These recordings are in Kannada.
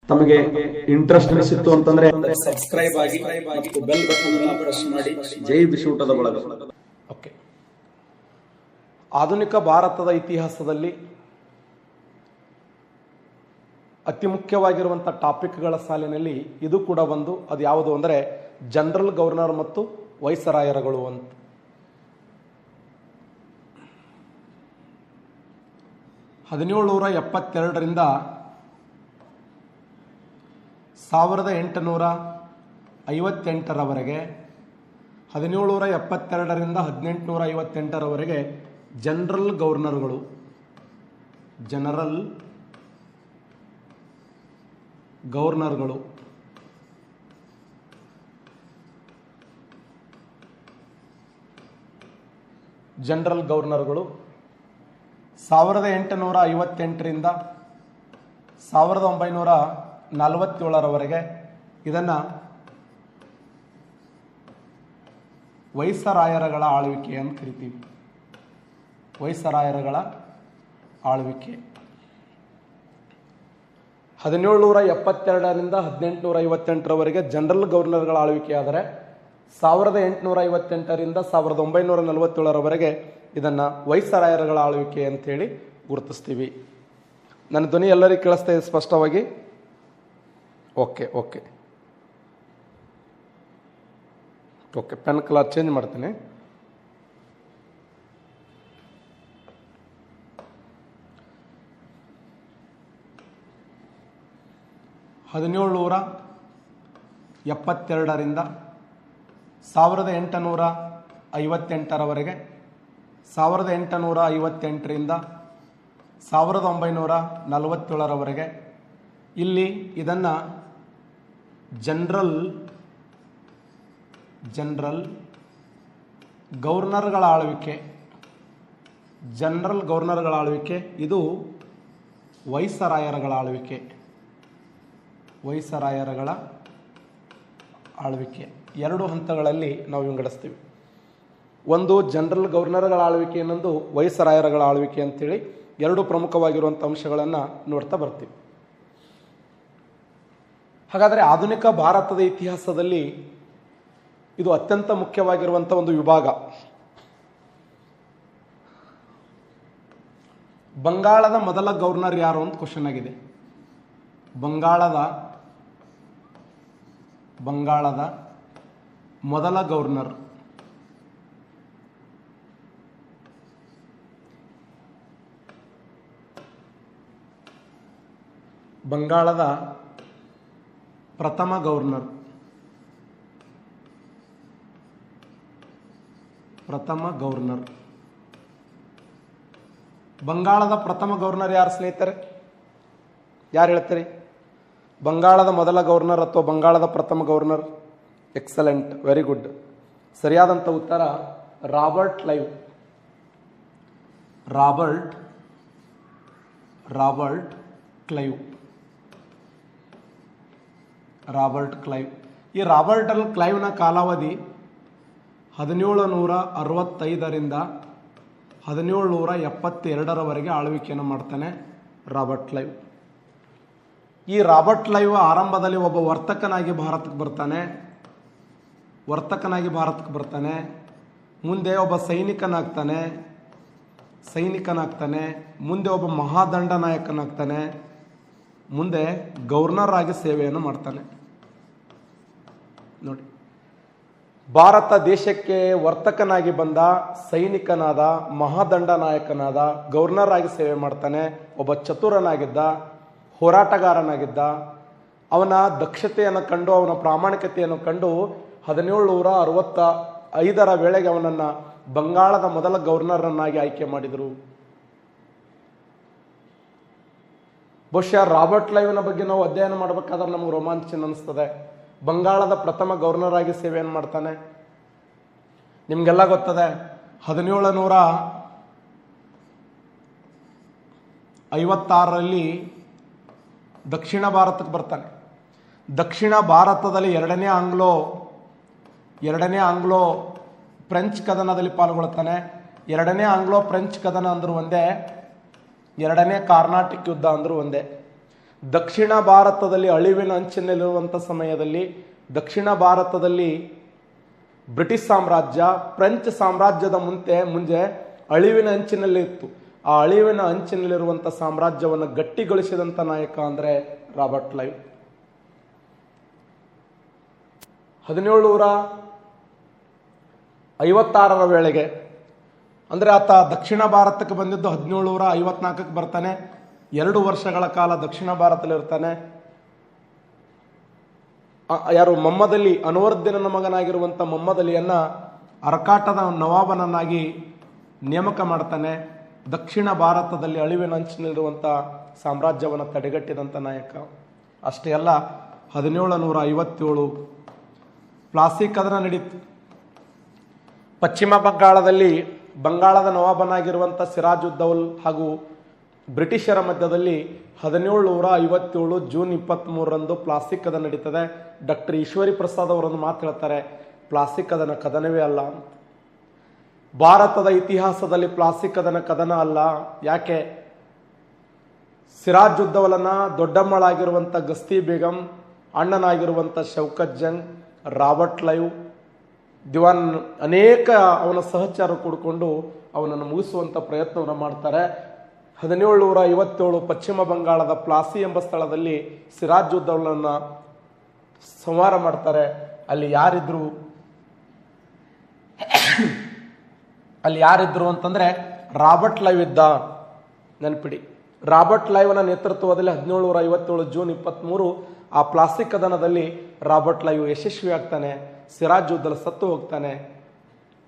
ತಮಗೆ ಇಂಟ್ರೆಸ್ಟ್ ಅನಿಸಿತ್ತು ಅಂತಂದ್ರೆ ಸಬ್ಸ್ಕ್ರೈಬ್ ಆಗಿ ಮತ್ತು ಬೆಲ್ ಬಟನ್ ಅನ್ನು ಪ್ರೆಸ್ ಮಾಡಿ. ಜೈ ಬಿಸಿಯೂಟದ ಬಳಗ. ಓಕೆ, ಆಧುನಿಕ ಭಾರತದ ಇತಿಹಾಸದಲ್ಲಿ ಅತಿ ಮುಖ್ಯವಾಗಿರುವಂಥ ಟಾಪಿಕ್ಗಳ ಸಾಲಿನಲ್ಲಿ ಇದು ಕೂಡ ಒಂದು. ಅದು ಯಾವುದು ಅಂದರೆ ಜನರಲ್ ಗವರ್ನರ್ ಮತ್ತು ವೈಸರಾಯರುಗಳು ಅಂತ. ಹದಿನೇಳುನೂರ 1772ರಿಂದ 1858ರವರೆಗೆ, 1772ರಿಂದ 1858ರವರೆಗೆ ಜನರಲ್ ಗವರ್ನರ್ಗಳು, ಜನರಲ್ ಗವರ್ನರ್ಗಳು. ಜನರಲ್ ಗವರ್ನರ್ಗಳು 1858ರಿಂದ 1947ರವರೆಗೆ ಇದನ್ನು ವೈಸರಾಯರುಗಳ ಆಳ್ವಿಕೆ ಅಂತ ಕರಿತೀವಿ. ವೈಸರಾಯರುಗಳ ಆಳ್ವಿಕೆ 1772ರಿಂದ 1858ರವರೆಗೆ ಜನರಲ್ ಗವರ್ನರ್ಗಳ ಆಳ್ವಿಕೆ ಆದರೆ 1858ರಿಂದ 1947ರವರೆಗೆ ಇದನ್ನು ವೈಸರಾಯರುಗಳ ಆಳ್ವಿಕೆ ಅಂತೇಳಿ ಗುರುತಿಸ್ತೀವಿ. ನನ್ನ ಧ್ವನಿ ಎಲ್ಲರಿಗೂ ಕೇಳಿಸ್ತಾ ಇದೆ ಸ್ಪಷ್ಟವಾಗಿ? Okay okay okay pen colour change ಮಾಡ್ತೀನಿ. ಹದಿನೇಳುನೂರ 72ರಿಂದ 1858ರವರೆಗೆ, 1858ರಿಂದ 1947ರವರೆಗೆ ಇಲ್ಲಿ ಇದನ್ನು ಜನರಲ್ ಗವರ್ನರ್ಗಳ ಆಳ್ವಿಕೆ, ಜನರಲ್ ಗವರ್ನರ್ಗಳ ಆಳ್ವಿಕೆ, ಇದು ವೈಸರಾಯರುಗಳ ಆಳ್ವಿಕೆ, ವೈಸರಾಯರುಗಳ ಆಳ್ವಿಕೆ. ಎರಡು ಹಂತಗಳಲ್ಲಿ ನಾವು ವಿಂಗಡಿಸ್ತೀವಿ. ಒಂದು ಜನರಲ್ ಗವರ್ನರ್ಗಳ ಆಳ್ವಿಕೆ, ಇನ್ನೊಂದು ವೈಸರಾಯರುಗಳ ಆಳ್ವಿಕೆ ಅಂತೇಳಿ ಎರಡು ಪ್ರಮುಖವಾಗಿರುವಂಥ ಅಂಶಗಳನ್ನು ನೋಡ್ತಾ ಬರ್ತೀವಿ. ಹಾಗಾದರೆ ಆಧುನಿಕ ಭಾರತದ ಇತಿಹಾಸದಲ್ಲಿ ಇದು ಅತ್ಯಂತ ಮುಖ್ಯವಾಗಿರುವಂಥ ಒಂದು ವಿಭಾಗ. ಬಂಗಾಳದ ಮೊದಲ ಗವರ್ನರ್ ಯಾರು ಅಂತ ಕ್ವಶನ್ ಆಗಿದೆ. ಬಂಗಾಳದ ಮೊದಲ ಗವರ್ನರ್ ಬಂಗಾಳದ ಪ್ರಥಮ ಗವರ್ನರ್ ಬಂಗಾಳದ ಪ್ರಥಮ ಗವರ್ನರ್ ಯಾರು ಸ್ನೇಹಿತರೆ? ಯಾರು ಹೇಳ್ತೀರಿ? ಬಂಗಾಳದ ಮೊದಲ ಗವರ್ನರ್ ಅಥವಾ ಬಂಗಾಳದ ಪ್ರಥಮ ಗವರ್ನರ್? Excellent, very good. ಸರಿಯಾದಂಥ ಉತ್ತರ ರಾಬರ್ಟ್ ಕ್ಲೈವ್. ಈ ರಾಬರ್ಟ್ ಕ್ಲೈವ್ನ ಕಾಲಾವಧಿ 1765ರಿಂದ 1772ರವರೆಗೆ ಆಳ್ವಿಕೆಯನ್ನು ಮಾಡ್ತಾನೆ ರಾಬರ್ಟ್ ಕ್ಲೈವ್. ಈ ರಾಬರ್ಟ್ ಕ್ಲೈವ್ ಆರಂಭದಲ್ಲಿ ಒಬ್ಬ ವರ್ತಕನಾಗಿ ಭಾರತಕ್ಕೆ ಬರ್ತಾನೆ. ಮುಂದೆ ಒಬ್ಬ ಸೈನಿಕನಾಗ್ತಾನೆ, ಮುಂದೆ ಒಬ್ಬ ಮಹಾದಂಡ ನಾಯಕನಾಗ್ತಾನೆ, ಮುಂದೆ ಗವರ್ನರ್ ಆಗಿ ಸೇವೆಯನ್ನು ಮಾಡ್ತಾನೆ. ನೋಡಿ, ಭಾರತ ದೇಶಕ್ಕೆ ವರ್ತಕನಾಗಿ ಬಂದ, ಸೈನಿಕನಾದ, ಮಹಾದಂಡ ನಾಯಕನಾದ, ಗವರ್ನರ್ ಆಗಿ ಸೇವೆ ಮಾಡ್ತಾನೆ. ಒಬ್ಬ ಚತುರನಾಗಿದ್ದ, ಹೋರಾಟಗಾರನಾಗಿದ್ದ. ಅವನ ದಕ್ಷತೆಯನ್ನು ಕಂಡು, ಅವನ ಪ್ರಾಮಾಣಿಕತೆಯನ್ನು ಕಂಡು 1765ರ ವೇಳೆಗೆ ಅವನನ್ನು ಬಂಗಾಳದ ಮೊದಲ ಗವರ್ನರನ್ನಾಗಿ ಆಯ್ಕೆ ಮಾಡಿದರು. ಬಹುಶಃ ರಾಬರ್ಟ್ ಕ್ಲೈವ್ನ ಬಗ್ಗೆ ನಾವು ಅಧ್ಯಯನ ಮಾಡಬೇಕಾದ್ರೆ ನಮಗೆ ರೋಮಾಂಚನ ಅನಿಸ್ತದೆ. ಬಂಗಾಳದ ಪ್ರಥಮ ಗವರ್ನರ್ ಆಗಿ ಸೇವೆಯನ್ನು ಮಾಡ್ತಾನೆ. ನಿಮಗೆಲ್ಲ ಗೊತ್ತದೆ, 1756ರಲ್ಲಿ ದಕ್ಷಿಣ ಭಾರತಕ್ಕೆ ಬರ್ತಾನೆ. ದಕ್ಷಿಣ ಭಾರತದಲ್ಲಿ ಎರಡನೇ ಆಂಗ್ಲೋ ಫ್ರೆಂಚ್ ಕದನದಲ್ಲಿ ಪಾಲ್ಗೊಳ್ತಾನೆ. ಎರಡನೇ ಆಂಗ್ಲೋ ಫ್ರೆಂಚ್ ಕದನ ಅಂದರೂ ಒಂದೇ, ಎರಡನೇ ಕಾರ್ನಾಟಿಕ್ ಯುದ್ಧ ಅಂದರೂ ಒಂದೇ. ದಕ್ಷಿಣ ಭಾರತದಲ್ಲಿ ಅಳಿವಿನ ಅಂಚಿನಲ್ಲಿರುವಂಥ ಸಮಯದಲ್ಲಿ ದಕ್ಷಿಣ ಭಾರತದಲ್ಲಿ ಬ್ರಿಟಿಷ್ ಸಾಮ್ರಾಜ್ಯ ಫ್ರೆಂಚ್ ಸಾಮ್ರಾಜ್ಯದ ಮುಂಚೆ ಅಳಿವಿನ ಅಂಚಿನಲ್ಲಿ ಇತ್ತು. ಆ ಅಳಿವಿನ ಅಂಚಿನಲ್ಲಿರುವಂಥ ಸಾಮ್ರಾಜ್ಯವನ್ನು ಗಟ್ಟಿಗೊಳಿಸಿದಂಥ ನಾಯಕ ಅಂದರೆ ರಾಬರ್ಟ್ ಕ್ಲೈವ್. 1756 ವೇಳೆಗೆ ಅಂದರೆ ಆತ ದಕ್ಷಿಣ ಭಾರತಕ್ಕೆ ಬಂದಿದ್ದು 1754 ಬರ್ತಾನೆ. 2 ವರ್ಷಗಳ ಕಾಲ ದಕ್ಷಿಣ ಭಾರತದಲ್ಲಿರ್ತಾನೆ. ಯಾರು ಮೊಹಮ್ಮದ್ ಅಲಿ, ಅನ್ವರುದ್ದೀನನ ಮಗನಾಗಿರುವಂಥ ಮೊಹಮ್ಮದ್ ಅಲಿಯನ್ನ ಅರಕಾಟದ ನವಾಬನನ್ನಾಗಿ ನೇಮಕ ಮಾಡ್ತಾನೆ. ದಕ್ಷಿಣ ಭಾರತದಲ್ಲಿ ಅಳಿವಿನ ಅಂಚಿನಲ್ಲಿರುವಂಥ ಸಾಮ್ರಾಜ್ಯವನ್ನು ತಡೆಗಟ್ಟಿದಂಥ ನಾಯಕ. ಅಷ್ಟೇ ಅಲ್ಲ, 1757 ಪ್ಲಾಸಿ ಕದನ ನಡೀತು. ಪಶ್ಚಿಮ ಬಂಗಾಳದಲ್ಲಿ ಬಂಗಾಳದ ನವಾಬನಾಗಿರುವಂಥ ಸಿರಾಜುದ್ದೌಲ್ ಹಾಗೂ ಬ್ರಿಟಿಷರ ಮಧ್ಯದಲ್ಲಿ 1757 ಜೂನ್ 23ರಂದು ಪ್ಲಾಸ್ಟಿಕ್ ಕದನ ನಡೀತದೆ. ಡಾಕ್ಟರ್ ಈಶ್ವರಿ ಪ್ರಸಾದ್ ಅವರೊಂದು ಮಾತು ಹೇಳ್ತಾರೆ, ಪ್ಲಾಸ್ಟಿಕ್ ಕದನ ಕದನವೇ ಅಲ್ಲ ಅಂತ. ಭಾರತದ ಇತಿಹಾಸದಲ್ಲಿ ಪ್ಲಾಸ್ಟಿಕ್ ಕದನ ಅಲ್ಲ. ಯಾಕೆ? ಸಿರಾಜುದ್ದೌಲನ ದೊಡ್ಡಮ್ಮಳಾಗಿರುವಂಥ ಗಸ್ತಿ ಬೇಗಂ, ಅಣ್ಣನಾಗಿರುವಂಥ ಶೌಕತ್ ಜಂಗ್, ರಾಬರ್ಟ್ ಕ್ಲೈವ್, ದಿವಾನ್ ಅನೇಕ ಅವನ ಸಹಚರರು ಕೂಡಿಕೊಂಡು ಅವನನ್ನು ಮುಗಿಸುವಂಥ ಪ್ರಯತ್ನವನ್ನು ಮಾಡ್ತಾರೆ. 1757 ಪಶ್ಚಿಮ ಬಂಗಾಳದ ಪ್ಲಾಸಿ ಎಂಬ ಸ್ಥಳದಲ್ಲಿ ಸಿರಾಜುದ್ದೌಲನ್ನ ಸಂಹಾರ ಮಾಡ್ತಾರೆ. ಅಲ್ಲಿ ಯಾರಿದ್ರು ಅಂತಂದ್ರೆ ರಾಬರ್ಟ್ ಕ್ಲೈವ್ ಇದ್ದ. ನೆನಪಿಡಿ, ರಾಬರ್ಟ್ ಕ್ಲೈವ್ನ ನೇತೃತ್ವದಲ್ಲಿ 1757 ಜೂನ್ 23 ಆ ಪ್ಲಾಸ್ಟಿಕ್ ಕದನದಲ್ಲಿ ರಾಬರ್ಟ್ ಕ್ಲೈವ್ ಯಶಸ್ವಿ ಆಗ್ತಾನೆ. ಸಿರಾಜುದ್ದೌಲ ಸತ್ತು ಹೋಗ್ತಾನೆ.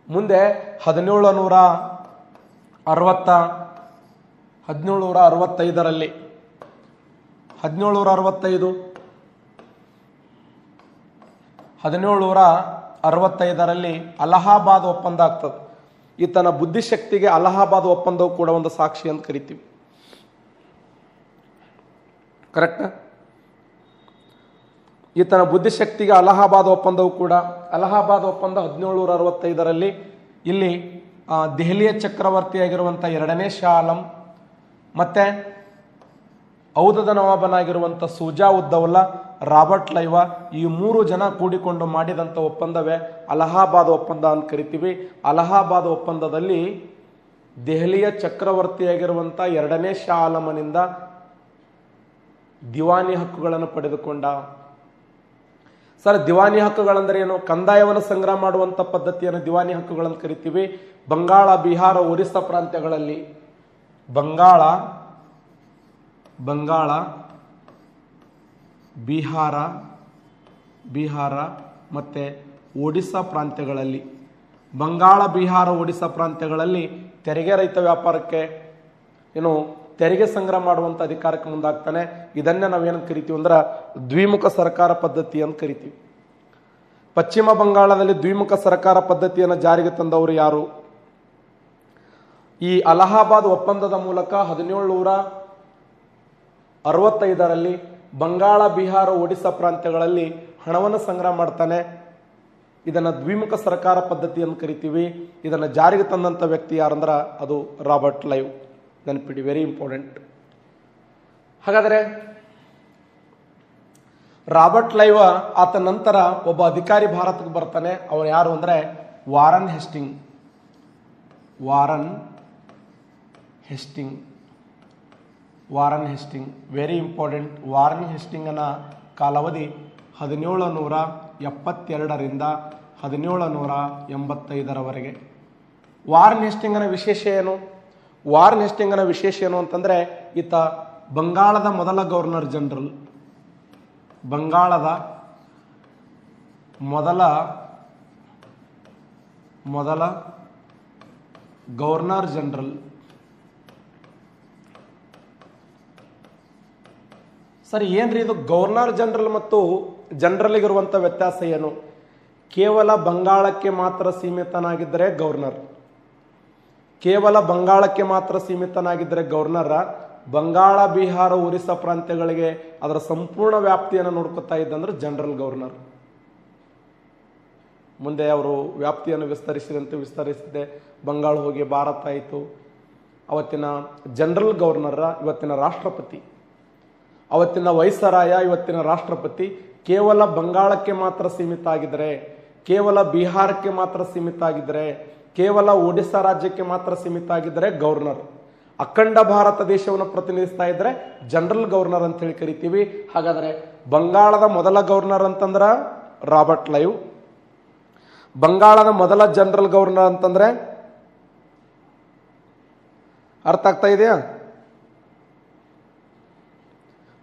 ಮುಂದೆ 1765ರಲ್ಲಿ ಅಲಹಾಬಾದ್ ಒಪ್ಪಂದ ಆಗ್ತದೆ. ಈತನ ಬುದ್ಧಿಶಕ್ತಿಗೆ ಅಲಹಾಬಾದ್ ಒಪ್ಪಂದವು ಕೂಡ ಒಂದು ಸಾಕ್ಷಿ ಅಂತ ಕರಿತೀವಿ. ಕರೆಕ್ಟ್? ಈತನ ಬುದ್ಧಿಶಕ್ತಿಗೆ ಅಲಹಾಬಾದ್ ಒಪ್ಪಂದವು ಕೂಡ. ಅಲಹಾಬಾದ್ ಒಪ್ಪಂದ 1765ರಲ್ಲಿ ಇಲ್ಲಿ ದೆಹಲಿಯ ಚಕ್ರವರ್ತಿಯಾಗಿರುವಂಥ 2ನೇ ಶಾ ಆಲಂ ಮತ್ತೆ ಔಧದ ನವಾಬನಾಗಿರುವಂಥ ಸುಜಾ ಉದ್ದೌಲಾ, ರಾಬರ್ಟ್ ಕ್ಲೈವ್ ಈ 3 ಜನ ಕೂಡಿಕೊಂಡು ಮಾಡಿದಂಥ ಒಪ್ಪಂದವೇ ಅಲಹಾಬಾದ್ ಒಪ್ಪಂದ ಅಂತ ಕರಿತೀವಿ. ಅಲಹಾಬಾದ್ ಒಪ್ಪಂದದಲ್ಲಿ ದೆಹಲಿಯ ಚಕ್ರವರ್ತಿಯಾಗಿರುವಂಥ 2ನೇ ಶಾ ಆಲಮನಿಂದ ದಿವಾನಿ ಹಕ್ಕುಗಳನ್ನು ಪಡೆದುಕೊಂಡ. ಸರ್, ದಿವಾನಿ ಹಕ್ಕುಗಳಂದ್ರೆ ಏನು? ಕಂದಾಯವನ್ನು ಸಂಗ್ರಹ ಮಾಡುವಂಥ ಪದ್ಧತಿಯನ್ನು ದಿವಾನಿ ಹಕ್ಕುಗಳನ್ನು ಕರಿತೀವಿ. ಬಂಗಾಳ, ಬಿಹಾರ, ಒರಿಸ್ಸಾ ಪ್ರಾಂತ್ಯಗಳಲ್ಲಿ ಬಂಗಾಳ, ಬಿಹಾರ ಮತ್ತೆ ಒಡಿಸ್ಸಾ ಪ್ರಾಂತ್ಯಗಳಲ್ಲಿ ಬಂಗಾಳ, ಬಿಹಾರ, ಒಡಿಸ್ಸಾ ಪ್ರಾಂತ್ಯಗಳಲ್ಲಿ ತೆರಿಗೆ ರಹಿತ ವ್ಯಾಪಾರಕ್ಕೆ ತೆರಿಗೆ ಸಂಗ್ರಹ ಮಾಡುವಂಥ ಅಧಿಕಾರಕ್ಕೆ ಮುಂದಾಗ್ತಾನೆ. ಇದನ್ನೇ ನಾವೇನಂತ ಕರಿತೀವಿ ಅಂದ್ರೆ ದ್ವಿಮುಖ ಸರ್ಕಾರ ಪದ್ಧತಿ ಅಂತ ಕರಿತೀವಿ. ಪಶ್ಚಿಮ ಬಂಗಾಳದಲ್ಲಿ ದ್ವಿಮುಖ ಸರ್ಕಾರ ಪದ್ಧತಿಯನ್ನು ಜಾರಿಗೆ ತಂದವರು ಯಾರು? ಈ ಅಲಹಾಬಾದ್ ಒಪ್ಪಂದದ ಮೂಲಕ 1765ರಲ್ಲಿ ಬಂಗಾಳ, ಬಿಹಾರ, ಒಡಿಸ್ಸಾ ಪ್ರಾಂತ್ಯಗಳಲ್ಲಿ ಹಣವನ್ನು ಸಂಗ್ರಹ ಮಾಡ್ತಾನೆ. ಇದನ್ನು ದ್ವಿಮುಖ ಸರ್ಕಾರ ಪದ್ಧತಿ ಅಂತ ಕರಿತೀವಿ. ಇದನ್ನು ಜಾರಿಗೆ ತಂದಂಥ ವ್ಯಕ್ತಿ ಯಾರಂದ್ರೆ ಅದು ರಾಬರ್ಟ್ ಕ್ಲೈವ್. ನೆನಪಿಡಿ, ವೆರಿ ಇಂಪಾರ್ಟೆಂಟ್. ಹಾಗಾದರೆ ರಾಬರ್ಟ್ ಕ್ಲೈವ್ ಆತ ನಂತರ ಒಬ್ಬ ಅಧಿಕಾರಿ ಭಾರತಕ್ಕೆ ಬರ್ತಾನೆ. ಅವನು ಯಾರು ಅಂದರೆ Warren Hastings. Very important. Warren ಹೆಸ್ಟಿಂಗನ ಕಾಲಾವಧಿ 1772ರಿಂದ 1785ರವರೆಗೆ. ವಾರನ್ ಹೆಸ್ಟಿಂಗನ ವಿಶೇಷ ಏನು? ವಾರನ್ ಹೆಸ್ಟಿಂಗನ ವಿಶೇಷ ಏನು ಅಂತಂದ್ರೆ ಈತ ಬಂಗಾಳದ ಮೊದಲ ಗವರ್ನರ್ ಜನರಲ್. ಮೊದಲ ಗವರ್ನರ್ ಜನರಲ್. ಸರಿ, ಏನ್ರಿ ಇದು ಗವರ್ನರ್ ಜನರಲ್ ಮತ್ತು ಜನರಲ್ಗಿರುವಂಥ ವ್ಯತ್ಯಾಸ ಏನು? ಕೇವಲ ಬಂಗಾಳಕ್ಕೆ ಮಾತ್ರ ಸೀಮಿತನಾಗಿದ್ದರೆ ಗವರ್ನರ್. ಬಂಗಾಳ, ಬಿಹಾರ, ಒರಿಸ್ಸಾ ಪ್ರಾಂತ್ಯಗಳಿಗೆ ಅದರ ಸಂಪೂರ್ಣ ವ್ಯಾಪ್ತಿಯನ್ನು ನೋಡ್ಕೊತಾ ಇದ್ದಂದ್ರೆ ಜನರಲ್ ಗವರ್ನರ್. ಮುಂದೆ ಅವರು ವ್ಯಾಪ್ತಿಯನ್ನು ವಿಸ್ತರಿಸಿದೆ. ಬಂಗಾಳ ಹೋಗಿ ಭಾರತ ಆಯಿತು. ಅವತ್ತಿನ ಜನರಲ್ ಗವರ್ನರ್ ಇವತ್ತಿನ ರಾಷ್ಟ್ರಪತಿ. ಅವತ್ತಿನ ವೈಸರಾಯ, ಇವತ್ತಿನ ರಾಷ್ಟ್ರಪತಿ ಕೇವಲ ಬಂಗಾಳಕ್ಕೆ ಮಾತ್ರ ಸೀಮಿತ ಆಗಿದ್ರೆ, ಕೇವಲ ಬಿಹಾರಕ್ಕೆ ಮಾತ್ರ ಸೀಮಿತ ಆಗಿದ್ರೆ, ಕೇವಲ ಒಡಿಸ್ಸಾ ರಾಜ್ಯಕ್ಕೆ ಮಾತ್ರ ಸೀಮಿತ ಆಗಿದ್ರೆ ಗವರ್ನರ್. ಅಖಂಡ ಭಾರತ ದೇಶವನ್ನು ಪ್ರತಿನಿಧಿಸ್ತಾ ಇದ್ರೆ ಜನರಲ್ ಗವರ್ನರ್ ಅಂತ ಹೇಳಿ ಕರಿತೀವಿ. ಹಾಗಾದ್ರೆ ಬಂಗಾಳದ ಮೊದಲ ಗವರ್ನರ್ ಅಂತಂದ್ರ ರಾಬರ್ಟ್ ಕ್ಲೈವ್. ಬಂಗಾಳದ ಮೊದಲ ಜನರಲ್ ಗವರ್ನರ್ ಅಂತಂದ್ರೆ ಅರ್ಥ ಆಗ್ತಾ ಇದೆಯಾ?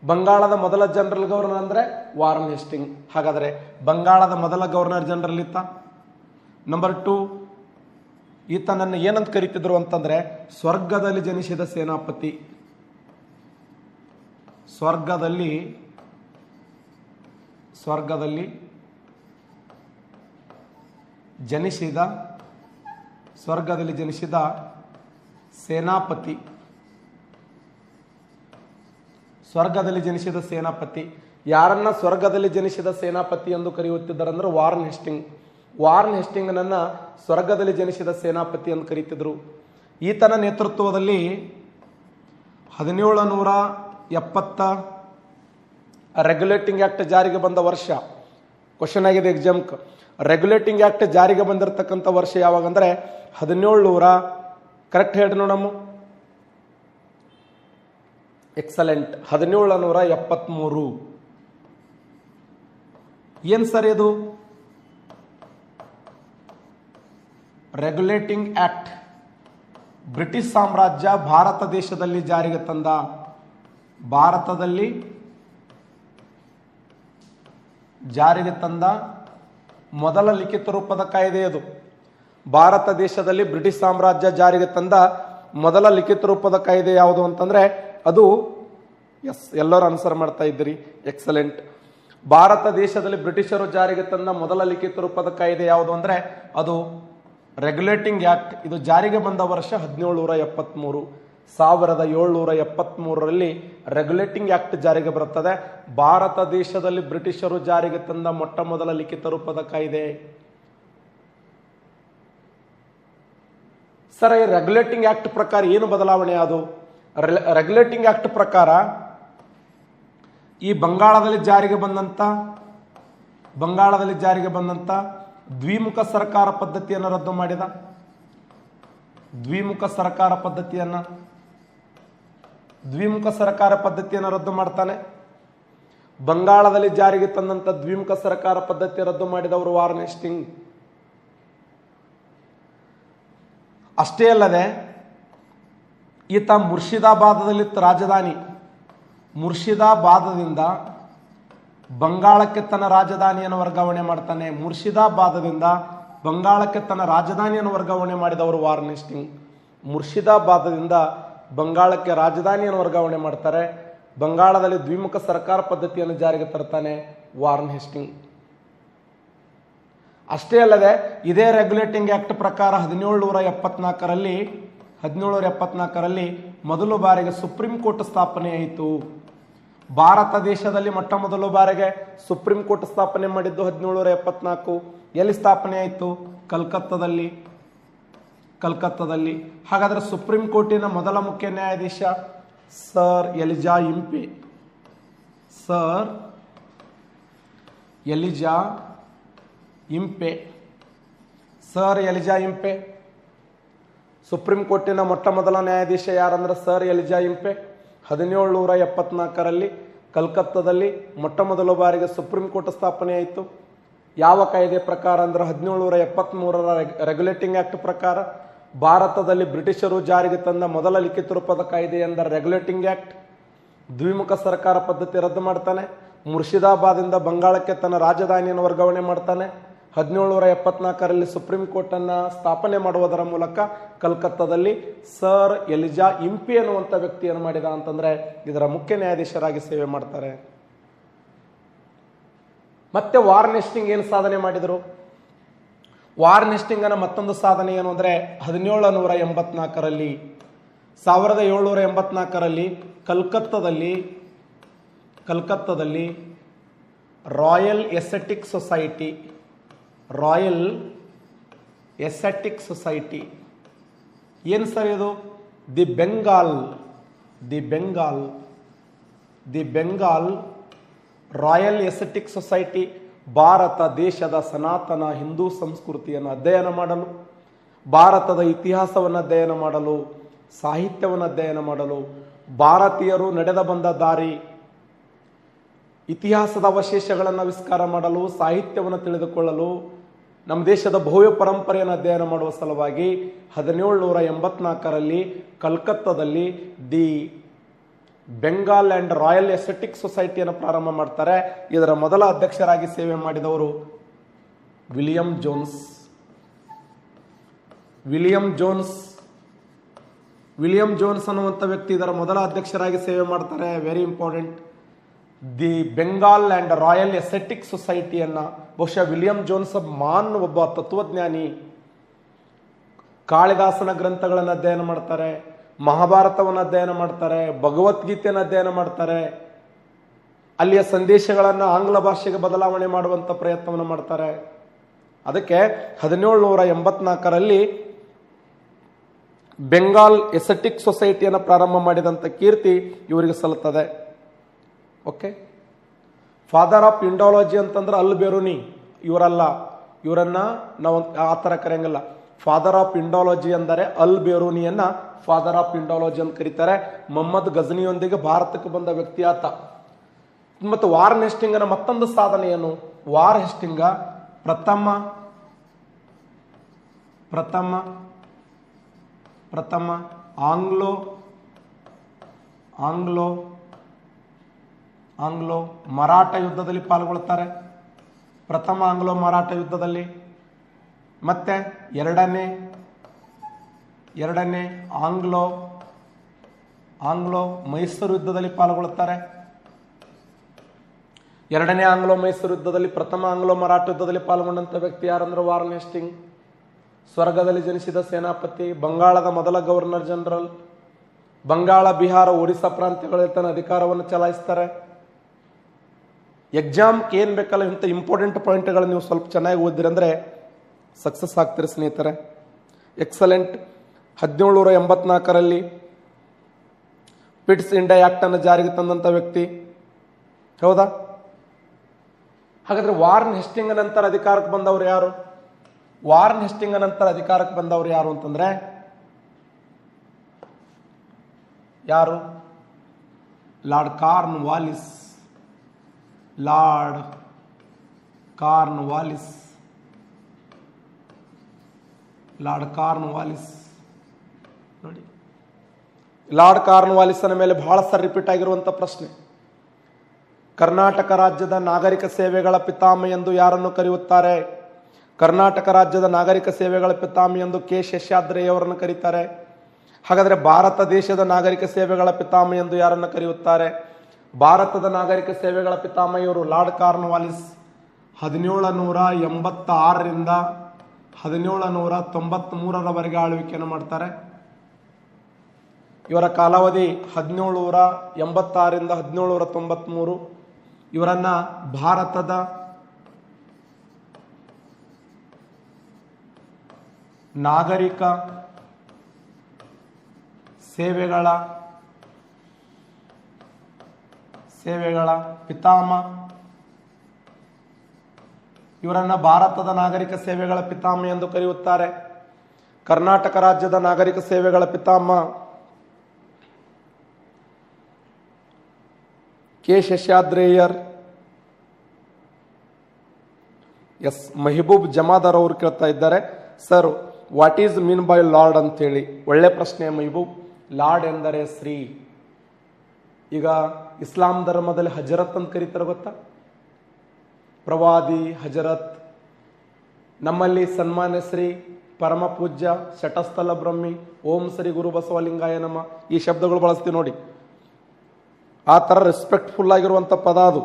ಬಂಗಾಳದ ಮೊದಲ ಜನರಲ್ ಗವರ್ನರ್ ಅಂದ್ರೆ ವಾರನ್ ಹೇಸ್ಟಿಂಗ್. ಹಾಗಾದ್ರೆ ಬಂಗಾಳದ ಮೊದಲ ಗವರ್ನರ್ ಜನರಲ್ ಇತ್ತ. ನಂಬರ್ 2, ಈತನನ್ನು ಏನಂತ ಕರೀತಿದ್ರು ಅಂತಂದ್ರೆ ಸ್ವರ್ಗದಲ್ಲಿ ಜನಿಸಿದ ಸೇನಾಪತಿ. ಸ್ವರ್ಗದಲ್ಲಿ ಜನಿಸಿದ ಸೇನಾಪತಿ. ಸ್ವರ್ಗದಲ್ಲಿ ಜನಿಸಿದ ಸೇನಾಪತಿ. ಯಾರನ್ನ ಸ್ವರ್ಗದಲ್ಲಿ ಜನಿಸಿದ ಸೇನಾಪತಿ ಎಂದು ಕರೆಯುತ್ತಿದ್ದಾರಂದ್ರೆ ವಾರನ್ ಹೇಸ್ಟಿಂಗ್. ವಾರನ್ ಹೇಸ್ಟಿಂಗ್ನನ್ನ ಸ್ವರ್ಗದಲ್ಲಿ ಜನಿಸಿದ ಸೇನಾಪತಿ ಎಂದು ಕರೀತಿದ್ರು. ಈತನ ನೇತೃತ್ವದಲ್ಲಿ 1770 ರೆಗ್ಯುಲೇಟಿಂಗ್ ಆಕ್ಟ್ ಜಾರಿಗೆ ಬಂದ ವರ್ಷ. ಕ್ವಶನ್ ಆಗಿದೆ ಎಕ್ಸಾಮ್ಕ್. ರೆಗ್ಯುಲೇಟಿಂಗ್ ಆಕ್ಟ್ ಜಾರಿಗೆ ಬಂದಿರತಕ್ಕಂಥ ವರ್ಷ ಯಾವಾಗಂದ್ರೆ 1700, ಕರೆಕ್ಟ್ ಹೇಳಿ ನೋಡಮ್ಮ. ಎಕ್ಸಲೆಂಟ್. 1773. ಏನ್ ಸರ್ ಇದು? ರೆಗ್ಯುಲೇಟಿಂಗ್ ಆಕ್ಟ್ ಬ್ರಿಟಿಷ್ ಸಾಮ್ರಾಜ್ಯ ಭಾರತ ದೇಶದಲ್ಲಿ ಜಾರಿಗೆ ತಂದ, ಮೊದಲ ಲಿಖಿತ ರೂಪದ ಕಾಯ್ದೆ ಅದು. ಭಾರತ ದೇಶದಲ್ಲಿ ಬ್ರಿಟಿಷ್ ಸಾಮ್ರಾಜ್ಯ ಜಾರಿಗೆ ತಂದ ಮೊದಲ ಲಿಖಿತ ರೂಪದ ಕಾಯ್ದೆ ಯಾವುದು ಅಂತಂದ್ರೆ ಅದು, ಎಸ್ ಎಲ್ಲರೂ ಆನ್ಸರ್ ಮಾಡ್ತಾ ಇದ್ದೀರಿ, ಎಕ್ಸಲೆಂಟ್. ಭಾರತ ದೇಶದಲ್ಲಿ ಬ್ರಿಟಿಷರು ಜಾರಿಗೆ ತಂದ ಮೊದಲ ಲಿಖಿತ ರೂಪದ ಕಾಯ್ದೆ ಯಾವುದು ಅಂದ್ರೆ ಅದು ರೆಗ್ಯುಲೇಟಿಂಗ್ ಆಕ್ಟ್. ಇದು ಜಾರಿಗೆ ಬಂದ ವರ್ಷ 1773. 1773ರಲ್ಲಿ ರೆಗ್ಯುಲೇಟಿಂಗ್ ಆಕ್ಟ್ ಜಾರಿಗೆ ಬರುತ್ತದೆ. ಭಾರತ ದೇಶದಲ್ಲಿ ಬ್ರಿಟಿಷರು ಜಾರಿಗೆ ತಂದ ಮೊಟ್ಟ ಮೊದಲ ಲಿಖಿತ ರೂಪದ ಕಾಯ್ದೆ. ಸರ್, ಈ ರೆಗ್ಯುಲೇಟಿಂಗ್ ಆಕ್ಟ್ ಪ್ರಕಾರ ಏನು ಬದಲಾವಣೆ? ಅದು ರೆಗ್ಯುಲೇಟಿಂಗ್ ಆಕ್ಟ್ ಪ್ರಕಾರ ಈ ಬಂಗಾಳದಲ್ಲಿ ಜಾರಿಗೆ ಬಂದಂತ ದ್ವಿಮುಖ ಸರ್ಕಾರ ಪದ್ಧತಿಯನ್ನು ರದ್ದು ಮಾಡಿದ. ದ್ವಿಮುಖ ಸರ್ಕಾರ ಪದ್ಧತಿಯನ್ನು ರದ್ದು ಮಾಡ್ತಾನೆ. ಬಂಗಾಳದಲ್ಲಿ ಜಾರಿಗೆ ತಂದಂತ ದ್ವಿಮುಖ ಸರ್ಕಾರ ಪದ್ಧತಿ ರದ್ದು ಮಾಡಿದವರು ವಾರನ್ ಹೇಸ್ಟಿಂಗ್. ಅಷ್ಟೇ ಅಲ್ಲದೆ ಈತ ಮುರ್ಷಿದಾಬಾದದಲ್ಲಿ ರಾಜಧಾನಿ. ಮುರ್ಷಿದಾಬಾದದಿಂದ ಬಂಗಾಳಕ್ಕೆ ತನ್ನ ರಾಜಧಾನಿಯನ್ನು ವರ್ಗಾವಣೆ ಮಾಡ್ತಾನೆ. ಮುರ್ಷಿದಾಬಾದದಿಂದ ಬಂಗಾಳಕ್ಕೆ ತನ್ನ ರಾಜಧಾನಿಯನ್ನು ವರ್ಗಾವಣೆ ಮಾಡಿದವರು ವಾರನ್ ಹೇಸ್ಟಿಂಗ್. ಮುರ್ಷಿದಾಬಾದದಿಂದ ಬಂಗಾಳಕ್ಕೆ ರಾಜಧಾನಿಯನ್ನು ವರ್ಗಾವಣೆ ಮಾಡ್ತಾರೆ. ಬಂಗಾಳದಲ್ಲಿ ದ್ವಿಮುಖ ಸರ್ಕಾರ ಪದ್ಧತಿಯನ್ನು ಜಾರಿಗೆ ತರ್ತಾನೆ ವಾರನ್ ಹೇಸ್ಟಿಂಗ್. ಅಷ್ಟೇ ಅಲ್ಲದೆ ಇದೇ ರೆಗ್ಯುಲೇಟಿಂಗ್ ಆಕ್ಟ್ ಪ್ರಕಾರ 1774ರಲ್ಲಿ ಮೊದಲು ಬಾರಿಗೆ ಸುಪ್ರೀಂ ಕೋರ್ಟ್ ಸ್ಥಾಪನೆಯಾಯಿತು. ಭಾರತ ದೇಶದಲ್ಲಿ ಮೊಟ್ಟ ಮೊದಲು ಬಾರಿಗೆ ಸುಪ್ರೀಂ ಕೋರ್ಟ್ ಸ್ಥಾಪನೆ ಮಾಡಿದ್ದು 1774. ಎಲ್ಲಿ ಸ್ಥಾಪನೆ ಆಯಿತು? ಕಲ್ಕತ್ತಾದಲ್ಲಿ. ಹಾಗಾದ್ರೆ ಸುಪ್ರೀಂ ಕೋರ್ಟಿನ ಮೊದಲ ಮುಖ್ಯ ನ್ಯಾಯಾಧೀಶ ಸರ್ ಎಲಿಜಾ ಇಂಪೆ. ಸುಪ್ರೀಂ ಕೋರ್ಟಿನ ಮೊಟ್ಟ ಮೊದಲ ನ್ಯಾಯಾಧೀಶ ಯಾರಂದ್ರೆ ಸರ್ ಎಲಿಜಾ ಇಂಪೆ. 1774ರಲ್ಲಿ ಕಲ್ಕತ್ತಾದಲ್ಲಿ ಮೊಟ್ಟ ಮೊದಲ ಬಾರಿಗೆ ಸುಪ್ರೀಂ ಕೋರ್ಟ್ ಸ್ಥಾಪನೆ ಆಯಿತು. ಯಾವ ಕಾಯ್ದೆ ಪ್ರಕಾರ ಅಂದ್ರೆ 1773ರ ರೆಗ್ಯುಲೇಟಿಂಗ್ ಆಕ್ಟ್ ಪ್ರಕಾರ. ಭಾರತದಲ್ಲಿ ಬ್ರಿಟಿಷರು ಜಾರಿಗೆ ತಂದ ಮೊದಲ ಲಿಖಿತ ರೂಪದ ಕಾಯ್ದೆ ಎಂದರೆ ರೆಗ್ಯುಲೇಟಿಂಗ್ ಆಕ್ಟ್. ದ್ವಿಮುಖ ಸರ್ಕಾರ ಪದ್ಧತಿ ರದ್ದು ಮಾಡ್ತಾನೆ. ಮುರ್ಷಿದಾಬಾದಿಂದ ಬಂಗಾಳಕ್ಕೆ ತನ್ನ ರಾಜಧಾನಿಯನ್ನು ವರ್ಗಾವಣೆ ಮಾಡ್ತಾನೆ. 1774ರಲ್ಲಿ ಸುಪ್ರೀಂ ಕೋರ್ಟ್ ಅನ್ನ ಸ್ಥಾಪನೆ ಮಾಡುವುದರ ಮೂಲಕ ಕಲ್ಕತ್ತಾದಲ್ಲಿ ಸರ್ ಎಲಿಜಾ ಇಂಪಿ ಅನ್ನುವಂಥ ವ್ಯಕ್ತಿಯನ್ನು ಮಾಡಿದ ಅಂತಂದ್ರೆ ಇದರ ಮುಖ್ಯ ನ್ಯಾಯಾಧೀಶರಾಗಿ ಸೇವೆ ಮಾಡ್ತಾರೆ. ಮತ್ತೆ ವಾರನ್ ಹೇಸ್ಟಿಂಗ್ ಏನು ಸಾಧನೆ ಮಾಡಿದರು? ವಾರನ್ ಹೇಸ್ಟಿಂಗ್ ಅನ್ನ ಮತ್ತೊಂದು ಸಾಧನೆ ಏನು ಅಂದ್ರೆ 1784ರಲ್ಲಿ ಕಲ್ಕತ್ತಾದಲ್ಲಿ ರಾಯಲ್ ಎಸೆಟಿಕ್ ಸೊಸೈಟಿ ಏನು ಸರ್ ಇದು? The the Bengal royal Asiatic society Bharat ದೇಶದ ಸನಾತನ ಹಿಂದೂ ಸಂಸ್ಕೃತಿಯನ್ನು ಅಧ್ಯಯನ ಮಾಡಲು, ಭಾರತದ ಇತಿಹಾಸವನ್ನು ಅಧ್ಯಯನ ಮಾಡಲು, ಸಾಹಿತ್ಯವನ್ನು ಅಧ್ಯಯನ ಮಾಡಲು, ಭಾರತೀಯರು ನಡೆದ ಬಂದ ದಾರಿ, ಇತಿಹಾಸದ ಅವಶೇಷಗಳನ್ನು ಆವಿಷ್ಕಾರ ಮಾಡಲು, ಸಾಹಿತ್ಯವನ್ನು ತಿಳಿದುಕೊಳ್ಳಲು, ನಮ್ಮ ದೇಶದ ಭವ್ಯ ಪರಂಪರೆಯನ್ನು ಅಧ್ಯಯನ ಮಾಡುವ ಸಲುವಾಗಿ 1784ರಲ್ಲಿ ಕಲ್ಕತ್ತಾದಲ್ಲಿ ದಿ ಬೆಂಗಾಲ್ ಅಂಡ್ ರಾಯಲ್ ಎಸೆಟಿಕ್ ಸೊಸೈಟಿಯನ್ನು ಪ್ರಾರಂಭ ಮಾಡ್ತಾರೆ. ಇದರ ಮೊದಲ ಅಧ್ಯಕ್ಷರಾಗಿ ಸೇವೆ ಮಾಡಿದವರು ವಿಲಿಯಂ ಜೋನ್ಸ್. ವಿಲಿಯಂ ಜೋನ್ಸ್ ಅನ್ನುವಂಥ ವ್ಯಕ್ತಿ ಇದರ ಮೊದಲ ಅಧ್ಯಕ್ಷರಾಗಿ ಸೇವೆ ಮಾಡ್ತಾರೆ. Very important. The Bengal and royal Asiatic ಸೊಸೈಟಿಯನ್ನ ಬಹುಶಃ ವಿಲಿಯಂ ಜೋನ್ಸ್ ಒಬ್ಬ ತತ್ವಜ್ಞಾನಿ. ಕಾಳಿದಾಸನ ಗ್ರಂಥಗಳನ್ನು ಅಧ್ಯಯನ ಮಾಡ್ತಾರೆ, ಮಹಾಭಾರತವನ್ನು ಅಧ್ಯಯನ ಮಾಡ್ತಾರೆ, ಭಗವದ್ಗೀತೆಯನ್ನು ಅಧ್ಯಯನ ಮಾಡ್ತಾರೆ, ಅಲ್ಲಿಯ ಸಂದೇಶಗಳನ್ನು ಆಂಗ್ಲ ಭಾಷೆಗೆ ಬದಲಾವಣೆ ಮಾಡುವಂಥ ಪ್ರಯತ್ನವನ್ನು ಮಾಡ್ತಾರೆ. ಅದಕ್ಕೆ 1784ರಲ್ಲಿ ಬೆಂಗಾಲ್ ಎಸೆಟಿಕ್ ಸೊಸೈಟಿಯನ್ನು ಪ್ರಾರಂಭ ಮಾಡಿದಂಥ ಕೀರ್ತಿ ಇವರಿಗೆ ಸಲ್ಲುತ್ತದೆ. ಓಕೆ. ಫಾದರ್ ಆಫ್ ಇಂಡಾಲಜಿ ಅಂತಂದ್ರೆ ಅಲ್ ಬೆರೂನಿ ಇವರಲ್ಲ, ಇವರನ್ನ ನಾವು ಆ ಥರ ಕರೆಯಂಗಿಲ್ಲ. ಫಾದರ್ ಆಫ್ ಇಂಡಾಲಜಿ ಅಂದರೆ ಅಲ್ ಬೆರೂನಿಯನ್ನ ಫಾದರ್ ಆಫ್ ಇಂಡಾಲಜಿ ಅಂತ ಕರೀತಾರೆ. ಮೊಹಮ್ಮದ್ ಗಜನಿಯೊಂದಿಗೆ ಭಾರತಕ್ಕೆ ಬಂದ ವ್ಯಕ್ತಿ ಆತ. ಮತ್ತು ವಾರನ್ ಹೆಸ್ಟಿಂಗನ ಮತ್ತೊಂದು ಸಾಧನೆ ಏನು? ವಾರ್ ಹೆಸ್ಟಿಂಗ ಪ್ರಥಮ ಆಂಗ್ಲೋ ಮರಾಠ ಯುದ್ಧದಲ್ಲಿ ಪಾಲ್ಗೊಳ್ತಾರೆ. ಪ್ರಥಮ ಆಂಗ್ಲೋ ಮರಾಠ ಯುದ್ಧದಲ್ಲಿ. ಮತ್ತೆ ಎರಡನೇ ಆಂಗ್ಲೋ ಮೈಸೂರು ಯುದ್ಧದಲ್ಲಿ ಪಾಲ್ಗೊಳ್ಳುತ್ತಾರೆ. ಎರಡನೇ ಆಂಗ್ಲೋ ಮೈಸೂರು ಯುದ್ಧದಲ್ಲಿ, ಪ್ರಥಮ ಆಂಗ್ಲೋ ಮರಾಠ ಯುದ್ಧದಲ್ಲಿ ಪಾಲ್ಗೊಂಡಂತ ವ್ಯಕ್ತಿ ಯಾರಂದ್ರೆ ವಾರನ್ ಹೆಸ್ಟಿಂಗ್. ಸ್ವರ್ಗದಲ್ಲಿ ಜನಿಸಿದ ಸೇನಾಪತಿ, ಬಂಗಾಳದ ಮೊದಲ ಗವರ್ನರ್ ಜನರಲ್, ಬಂಗಾಳ, ಬಿಹಾರ, ಒರಿಸ್ಸಾ ಪ್ರಾಂತ್ಯಗಳಲ್ಲಿ ತನ್ನ ಅಧಿಕಾರವನ್ನು ಚಲಾಯಿಸ್ತಾರೆ. ಎಕ್ಸಾಮ್ಗೆ ಏನ್ ಬೇಕಲ್ಲ ಇಂಥ ಇಂಪಾರ್ಟೆಂಟ್ ಪಾಯಿಂಟ್ಗಳು ನೀವು ಸ್ವಲ್ಪ ಚೆನ್ನಾಗಿ ಓದಿರಂದ್ರೆ ಸಕ್ಸಸ್ ಆಗ್ತೀರಿ ಸ್ನೇಹಿತರೆ. ಎಕ್ಸಲೆಂಟ್. 1784ರಲ್ಲಿ ಪಿಟ್ಸ್ ಇಂಡಿಯಾ ಆಕ್ಟ್ ಅನ್ನು ಜಾರಿಗೆ ತಂದಂತ ವ್ಯಕ್ತಿ. ಹೌದಾ? ಹಾಗಾದ್ರೆ ವಾರನ್ ಹೆಸ್ಟಿಂಗ್ ನಂತರ ಅಧಿಕಾರಕ್ಕೆ ಬಂದವರು ಯಾರು? ವಾರನ್ ಹೆಸ್ಟಿಂಗ್ ನಂತರ ಅಧಿಕಾರಕ್ಕೆ ಬಂದವರು ಯಾರು ಅಂತಂದ್ರೆ ಯಾರು? ಲಾರ್ಡ್ ಕಾರ್ನ್ ವಾಲಿಸ್ ನೋಡಿ, ಲಾರ್ಡ್ ಕಾರ್ನ್ ವಾಲಿಸನ ಮೇಲೆ ಬಹಳ ಸರಿ ರಿಪೀಟ್ ಆಗಿರುವಂತ ಪ್ರಶ್ನೆ. ಕರ್ನಾಟಕ ರಾಜ್ಯದ ನಾಗರಿಕ ಸೇವೆಗಳ ಪಿತಾಮಹ ಎಂದು ಯಾರನ್ನು ಕರೆಯುತ್ತಾರೆ? ಕರ್ನಾಟಕ ರಾಜ್ಯದ ನಾಗರಿಕ ಸೇವೆಗಳ ಪಿತಾಮಹ ಎಂದು ಕೆ ಶೇಷಾದ್ರಿಯವರನ್ನು ಕರೀತಾರೆ. ಹಾಗಾದ್ರೆ ಭಾರತ ದೇಶದ ನಾಗರಿಕ ಸೇವೆಗಳ ಪಿತಾಮಹ ಎಂದು ಯಾರನ್ನು ಕರೆಯುತ್ತಾರೆ? ಭಾರತದ ನಾಗರಿಕ ಸೇವೆಗಳ ಪಿತಾಮಹ ಇವರು ಲಾರ್ಡ್ ಕಾರ್ನ್ ವಾಲಿಸ್. 1786ರಿಂದ 1793ರವರೆಗೆ ಆಳ್ವಿಕೆಯನ್ನು ಮಾಡ್ತಾರೆ. ಇವರ ಕಾಲಾವಧಿ 1786ರಿಂದ 1793. ಇವರನ್ನ ಭಾರತದ ನಾಗರಿಕ ಸೇವೆಗಳ ಪಿತಾಮಹ, ಇವರನ್ನ ಭಾರತದ ನಾಗರಿಕ ಸೇವೆಗಳ ಪಿತಾಮಹ ಎಂದು ಕರೆಯುತ್ತಾರೆ. ಕರ್ನಾಟಕ ರಾಜ್ಯದ ನಾಗರಿಕ ಸೇವೆಗಳ ಪಿತಾಮಹ ಕೆ ಶೇಷಾದ್ರಿಯರ್. ಎಸ್, ಮೆಹಬೂಬ್ ಜಮಾದಾರ್ ಅವರು ಕೇಳ್ತಾ ಇದ್ದಾರೆ, sir what is mean by lord ಅಂತೇಳಿ. ಒಳ್ಳೆ ಪ್ರಶ್ನೆ ಮೆಹಬೂಬ್. ಲಾರ್ಡ್ ಎಂದರೆ ಶ್ರೀ. ಈಗ ಇಸ್ಲಾಂ ಧರ್ಮದಲ್ಲಿ ಹಜರತ್ ಅಂತ ಕರೀತಾರೆ, ಗೊತ್ತಾ? ಪ್ರವಾದಿ ಹಜರತ್. ನಮ್ಮಲ್ಲಿ ಸನ್ಮಾನ್ಯ ಶ್ರೀ, ಪರಮ ಪೂಜ್ಯ, ಶಟಸ್ಥಲ ಬ್ರಹ್ಮಿ, ಓಂ ಶ್ರೀ ಗುರು ಬಸವಲಿಂಗಾಯ ನಮ ಈ ಶಬ್ದಗಳು ಬಳಸ್ತೀವಿ ನೋಡಿ. ಆ ಥರ ರೆಸ್ಪೆಕ್ಟ್ಫುಲ್ ಆಗಿರುವಂಥ ಪದ ಅದು.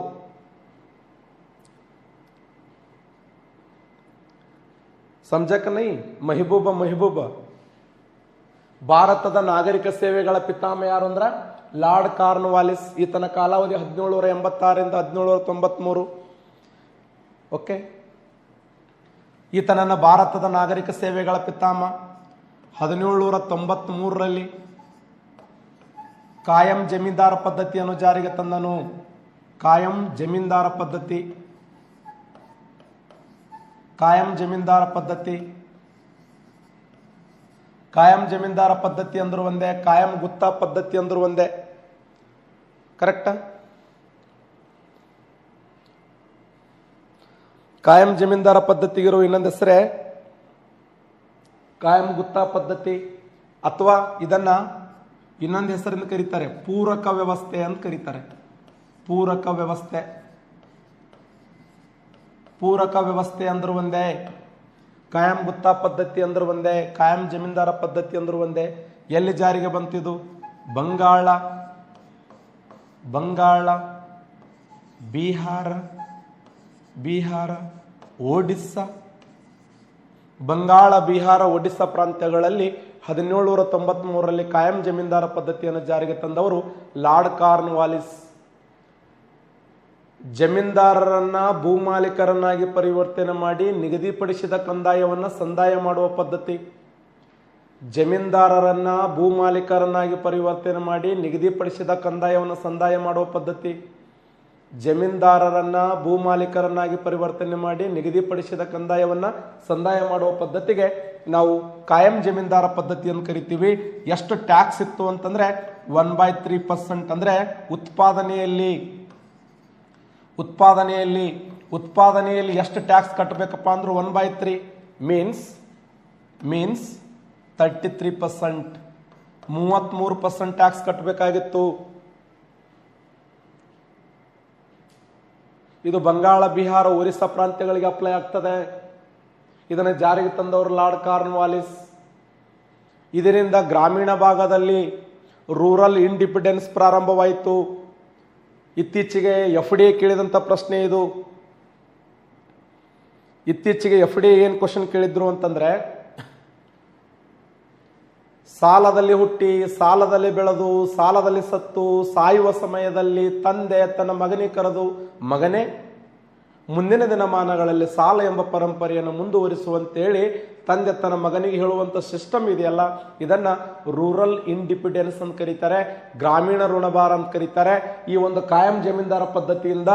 ಸಮಜಕ ನೈ? ಮೆಹಬೂಬ. ಭಾರತದ ನಾಗರಿಕ ಸೇವೆಗಳ ಪಿತಾಮಹ ಯಾರು ಅಂದ್ರ ಲಾರ್ಡ್ ಕಾರ್ನ್ ವಾಲಿಸ್. ಈತನ ಕಾಲಾವಧಿ 1786ರಿಂದ 1793. ಓಕೆ. ಈತನನ್ನ ಭಾರತದ ನಾಗರಿಕ ಸೇವೆಗಳ ಪಿತಾಮಹ 1793ರಲ್ಲಿ ಕಾಯಂ ಜಮೀನ್ದಾರ ಪದ್ಧತಿಯನ್ನು ಜಾರಿಗೆ ತಂದನು. ಕಾಯಂ ಜಮೀನ್ದಾರ ಪದ್ಧತಿ, ಕಾಯಂ ಜಮೀನ್ದಾರ ಪದ್ಧತಿ, ಕಾಯಂ ಜಮೀನ್ದಾರ ಪದ್ಧತಿ ಅಂದ್ರು ಒಂದೇ, ಕಾಯಂ ಗುತ್ತಾ ಪದ್ಧತಿ ಅಂದ್ರು ಒಂದೇ. ಕರೆಕ್ಟ್? ಕಾಯಂ ಜಮೀನ್ದಾರ ಪದ್ಧತಿಗಿರೋ ಇನ್ನೊಂದು ಹೆಸರೇ ಕಾಯಂ ಗುತ್ತಾ ಪದ್ಧತಿ, ಅಥವಾ ಇದನ್ನ ಇನ್ನೊಂದು ಹೆಸರಿಂದ ಕರೀತಾರೆ ಪೂರಕ ವ್ಯವಸ್ಥೆ ಅಂತ ಕರೀತಾರೆ. ಪೂರಕ ವ್ಯವಸ್ಥೆ, ಪೂರಕ ವ್ಯವಸ್ಥೆ ಅಂದ್ರು ಒಂದೇ, ಕಾಯಂ ಗುತ್ತಾ ಪದ್ಧತಿ ಅಂದ್ರು ಒಂದೇ, ಕಾಯಂ ಜಮೀನ್ದಾರ ಪದ್ಧತಿ ಅಂದ್ರು ಒಂದೇ. ಎಲ್ಲಿ ಜಾರಿಗೆ ಬಂತಿದು? ಬಂಗಾಳ, ಬಂಗಾಳ, ಬಿಹಾರ, ಬಿಹಾರ, ಒಡಿಸ್ಸಾ. ಬಂಗಾಳ, ಬಿಹಾರ, ಒಡಿಸ್ಸಾ ಪ್ರಾಂತ್ಯಗಳಲ್ಲಿ 1793ರಲ್ಲಿ ಕಾಯಂ ಜಮೀನ್ದಾರ ಪದ್ಧತಿಯನ್ನು ಜಾರಿಗೆ ತಂದವರು ಲಾರ್ಡ್ ಕಾರ್ನ್ವಾಲಿಸ್. ಜಮೀನ್ದಾರರನ್ನ ಭೂಮಾಲೀಕರನ್ನಾಗಿ ಪರಿವರ್ತನೆ ಮಾಡಿ ನಿಗದಿಪಡಿಸಿದ ಕಂದಾಯವನ್ನು ಸಂದಾಯ ಮಾಡುವ ಪದ್ಧತಿ. ಜಮೀನ್ದಾರರನ್ನ ಭೂಮಾಲೀಕರನ್ನಾಗಿ ಪರಿವರ್ತನೆ ಮಾಡಿ ನಿಗದಿಪಡಿಸಿದ ಕಂದಾಯವನ್ನು ಸಂದಾಯ ಮಾಡುವ ಪದ್ಧತಿ. ಜಮೀನ್ದಾರರನ್ನ ಭೂಮಾಲೀಕರನ್ನಾಗಿ ಪರಿವರ್ತನೆ ಮಾಡಿ ನಿಗದಿಪಡಿಸಿದ ಕಂದಾಯವನ್ನ ಸಂದಾಯ ಮಾಡುವ ಪದ್ಧತಿಗೆ ನಾವು ಕಾಯಂ ಜಮೀನ್ದಾರ ಪದ್ಧತಿಯನ್ನು ಕರಿತೀವಿ. ಎಷ್ಟು ಟ್ಯಾಕ್ಸ್ ಇತ್ತು ಅಂತಂದ್ರೆ 1/3%. ಅಂದ್ರೆ ಉತ್ಪಾದನೆಯಲ್ಲಿ ಎಷ್ಟು ಟ್ಯಾಕ್ಸ್ ಕಟ್ಟಬೇಕಪ್ಪ ಅಂದ್ರೆ 1/3 ಮೀನ್ಸ್ 33%. 33% ಟ್ಯಾಕ್ಸ್ ಕಟ್ಟಬೇಕಾಗಿತ್ತು. ಇದು ಬಂಗಾಳ, ಬಿಹಾರ, ಒರಿಸ್ಸಾ ಪ್ರಾಂತ್ಯಗಳಿಗೆ ಅಪ್ಲೈ ಆಗ್ತದೆ. ಇದನ್ನು ಜಾರಿಗೆ ತಂದವರು ಲಾರ್ಡ್ ಕಾರ್ನ್ವಾಲಿಸ್. ಇದರಿಂದ ಗ್ರಾಮೀಣ ಭಾಗದಲ್ಲಿ ರೂರಲ್ ಇಂಡಿಪೆಂಡೆನ್ಸ್ ಪ್ರಾರಂಭವಾಯಿತು. ಇತ್ತೀಚೆಗೆ FDA ಕೇಳಿದಂಥ ಪ್ರಶ್ನೆ ಇದು. ಇತ್ತೀಚೆಗೆ FDA ಏನು ಕ್ವಶನ್ ಕೇಳಿದ್ರು ಅಂತಂದ್ರೆ, ಸಾಲದಲ್ಲಿ ಹುಟ್ಟಿ ಸಾಲದಲ್ಲಿ ಬೆಳೆದು ಸಾಲದಲ್ಲಿ ಸತ್ತು ಸಾಯುವ ಸಮಯದಲ್ಲಿ ತಂದೆ ತನ್ನ ಮಗನಿಗೆ ಕರೆದು, ಮಗನೇ ಮುಂದಿನ ದಿನಮಾನಗಳಲ್ಲಿ ಸಾಲ ಎಂಬ ಪರಂಪರೆಯನ್ನು ಮುಂದುವರಿಸುವಂತೇಳಿ ತಂದೆ ತನ್ನ ಮಗನಿಗೆ ಹೇಳುವಂಥ ಸಿಸ್ಟಮ್ ಇದೆಯಲ್ಲ, ಇದನ್ನ ರೂರಲ್ ಇಂಡಿಪೆಂಡೆನ್ಸ್ ಅಂತ ಕರೀತಾರೆ, ಗ್ರಾಮೀಣ ಋಣಭಾರ ಅಂತ ಕರೀತಾರೆ. ಈ ಒಂದು ಕಾಯಂ ಜಮೀನ್ದಾರ ಪದ್ಧತಿಯಿಂದ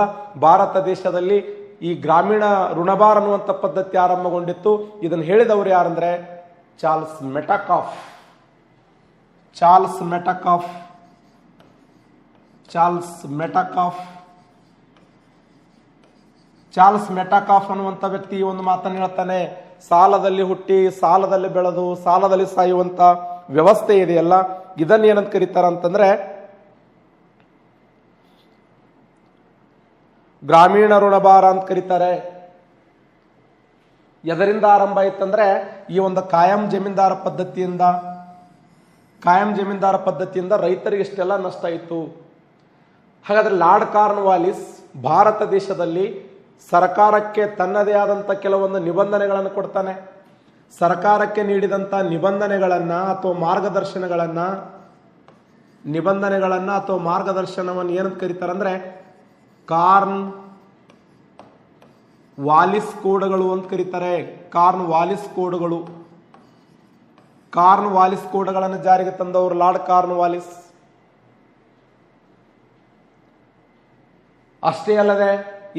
ಭಾರತ ದೇಶದಲ್ಲಿ ಈ ಗ್ರಾಮೀಣ ಋಣಭಾರ ಅನ್ನುವಂಥ ಪದ್ಧತಿ ಆರಂಭಗೊಂಡಿತ್ತು. ಇದನ್ನು ಹೇಳಿದವರು ಯಾರಂದ್ರೆ ಚಾರ್ಲ್ಸ್ ಮೆಟಕಾಫ್. ಚಾರ್ಲ್ಸ್ ಮೆಟಕಾಫ್, ಚಾರ್ಲ್ಸ್ ಮೆಟಕಾಫ್, ಚಾರ್ಲ್ಸ್ ಮೆಟಕಾಫ್ ಅನ್ನುವಂಥ ವ್ಯಕ್ತಿ ಈ ಒಂದು ಮಾತನ್ನು ಹೇಳ್ತಾನೆ. ಸಾಲದಲ್ಲಿ ಹುಟ್ಟಿ ಸಾಲದಲ್ಲಿ ಬೆಳೆದು ಸಾಲದಲ್ಲಿ ಸಾಯುವಂತ ವ್ಯವಸ್ಥೆ ಇದೆಯಲ್ಲ, ಇದನ್ನ ಏನಂತ ಕರೀತಾರ ಅಂತಂದ್ರೆ ಗ್ರಾಮೀಣ ಋಣಭಾರ ಅಂತ ಕರೀತಾರೆ. ಎದರಿಂದ ಆರಂಭ ಆಯ್ತಂದ್ರೆ ಈ ಒಂದು ಕಾಯಂ ಜಮೀನ್ದಾರ ಪದ್ಧತಿಯಿಂದ ರೈತರಿಗೆ ಇಷ್ಟೆಲ್ಲ ನಷ್ಟ ಆಯಿತು. ಹಾಗಾದ್ರೆ ಲಾರ್ಡ್ ಕಾರ್ನ್ವಾಲಿಸ್ ಭಾರತ ದೇಶದಲ್ಲಿ ಸರ್ಕಾರಕ್ಕೆ ತನ್ನದೇ ಆದಂಥ ಕೆಲವೊಂದು ನಿಬಂಧನೆಗಳನ್ನು ಕೊಡ್ತಾನೆ. ಸರ್ಕಾರಕ್ಕೆ ನೀಡಿದಂಥ ನಿಬಂಧನೆಗಳನ್ನ ಅಥವಾ ಮಾರ್ಗದರ್ಶನವನ್ನು ಏನಂತ ಕರೀತಾರಂದ್ರೆ ಕಾರ್ನ್ ವಾಲಿಸ್ ಕೋಡ್ಗಳು ಅಂತ ಕರೀತಾರೆ. ಕಾರ್ನ್ ವಾಲಿಸ್ ಕೋಡ್ಗಳನ್ನು ಜಾರಿಗೆ ತಂದವರು ಲಾರ್ಡ್ ಕಾರ್ನ್ವಾಲಿಸ್. ಅಷ್ಟೇ ಅಲ್ಲದೆ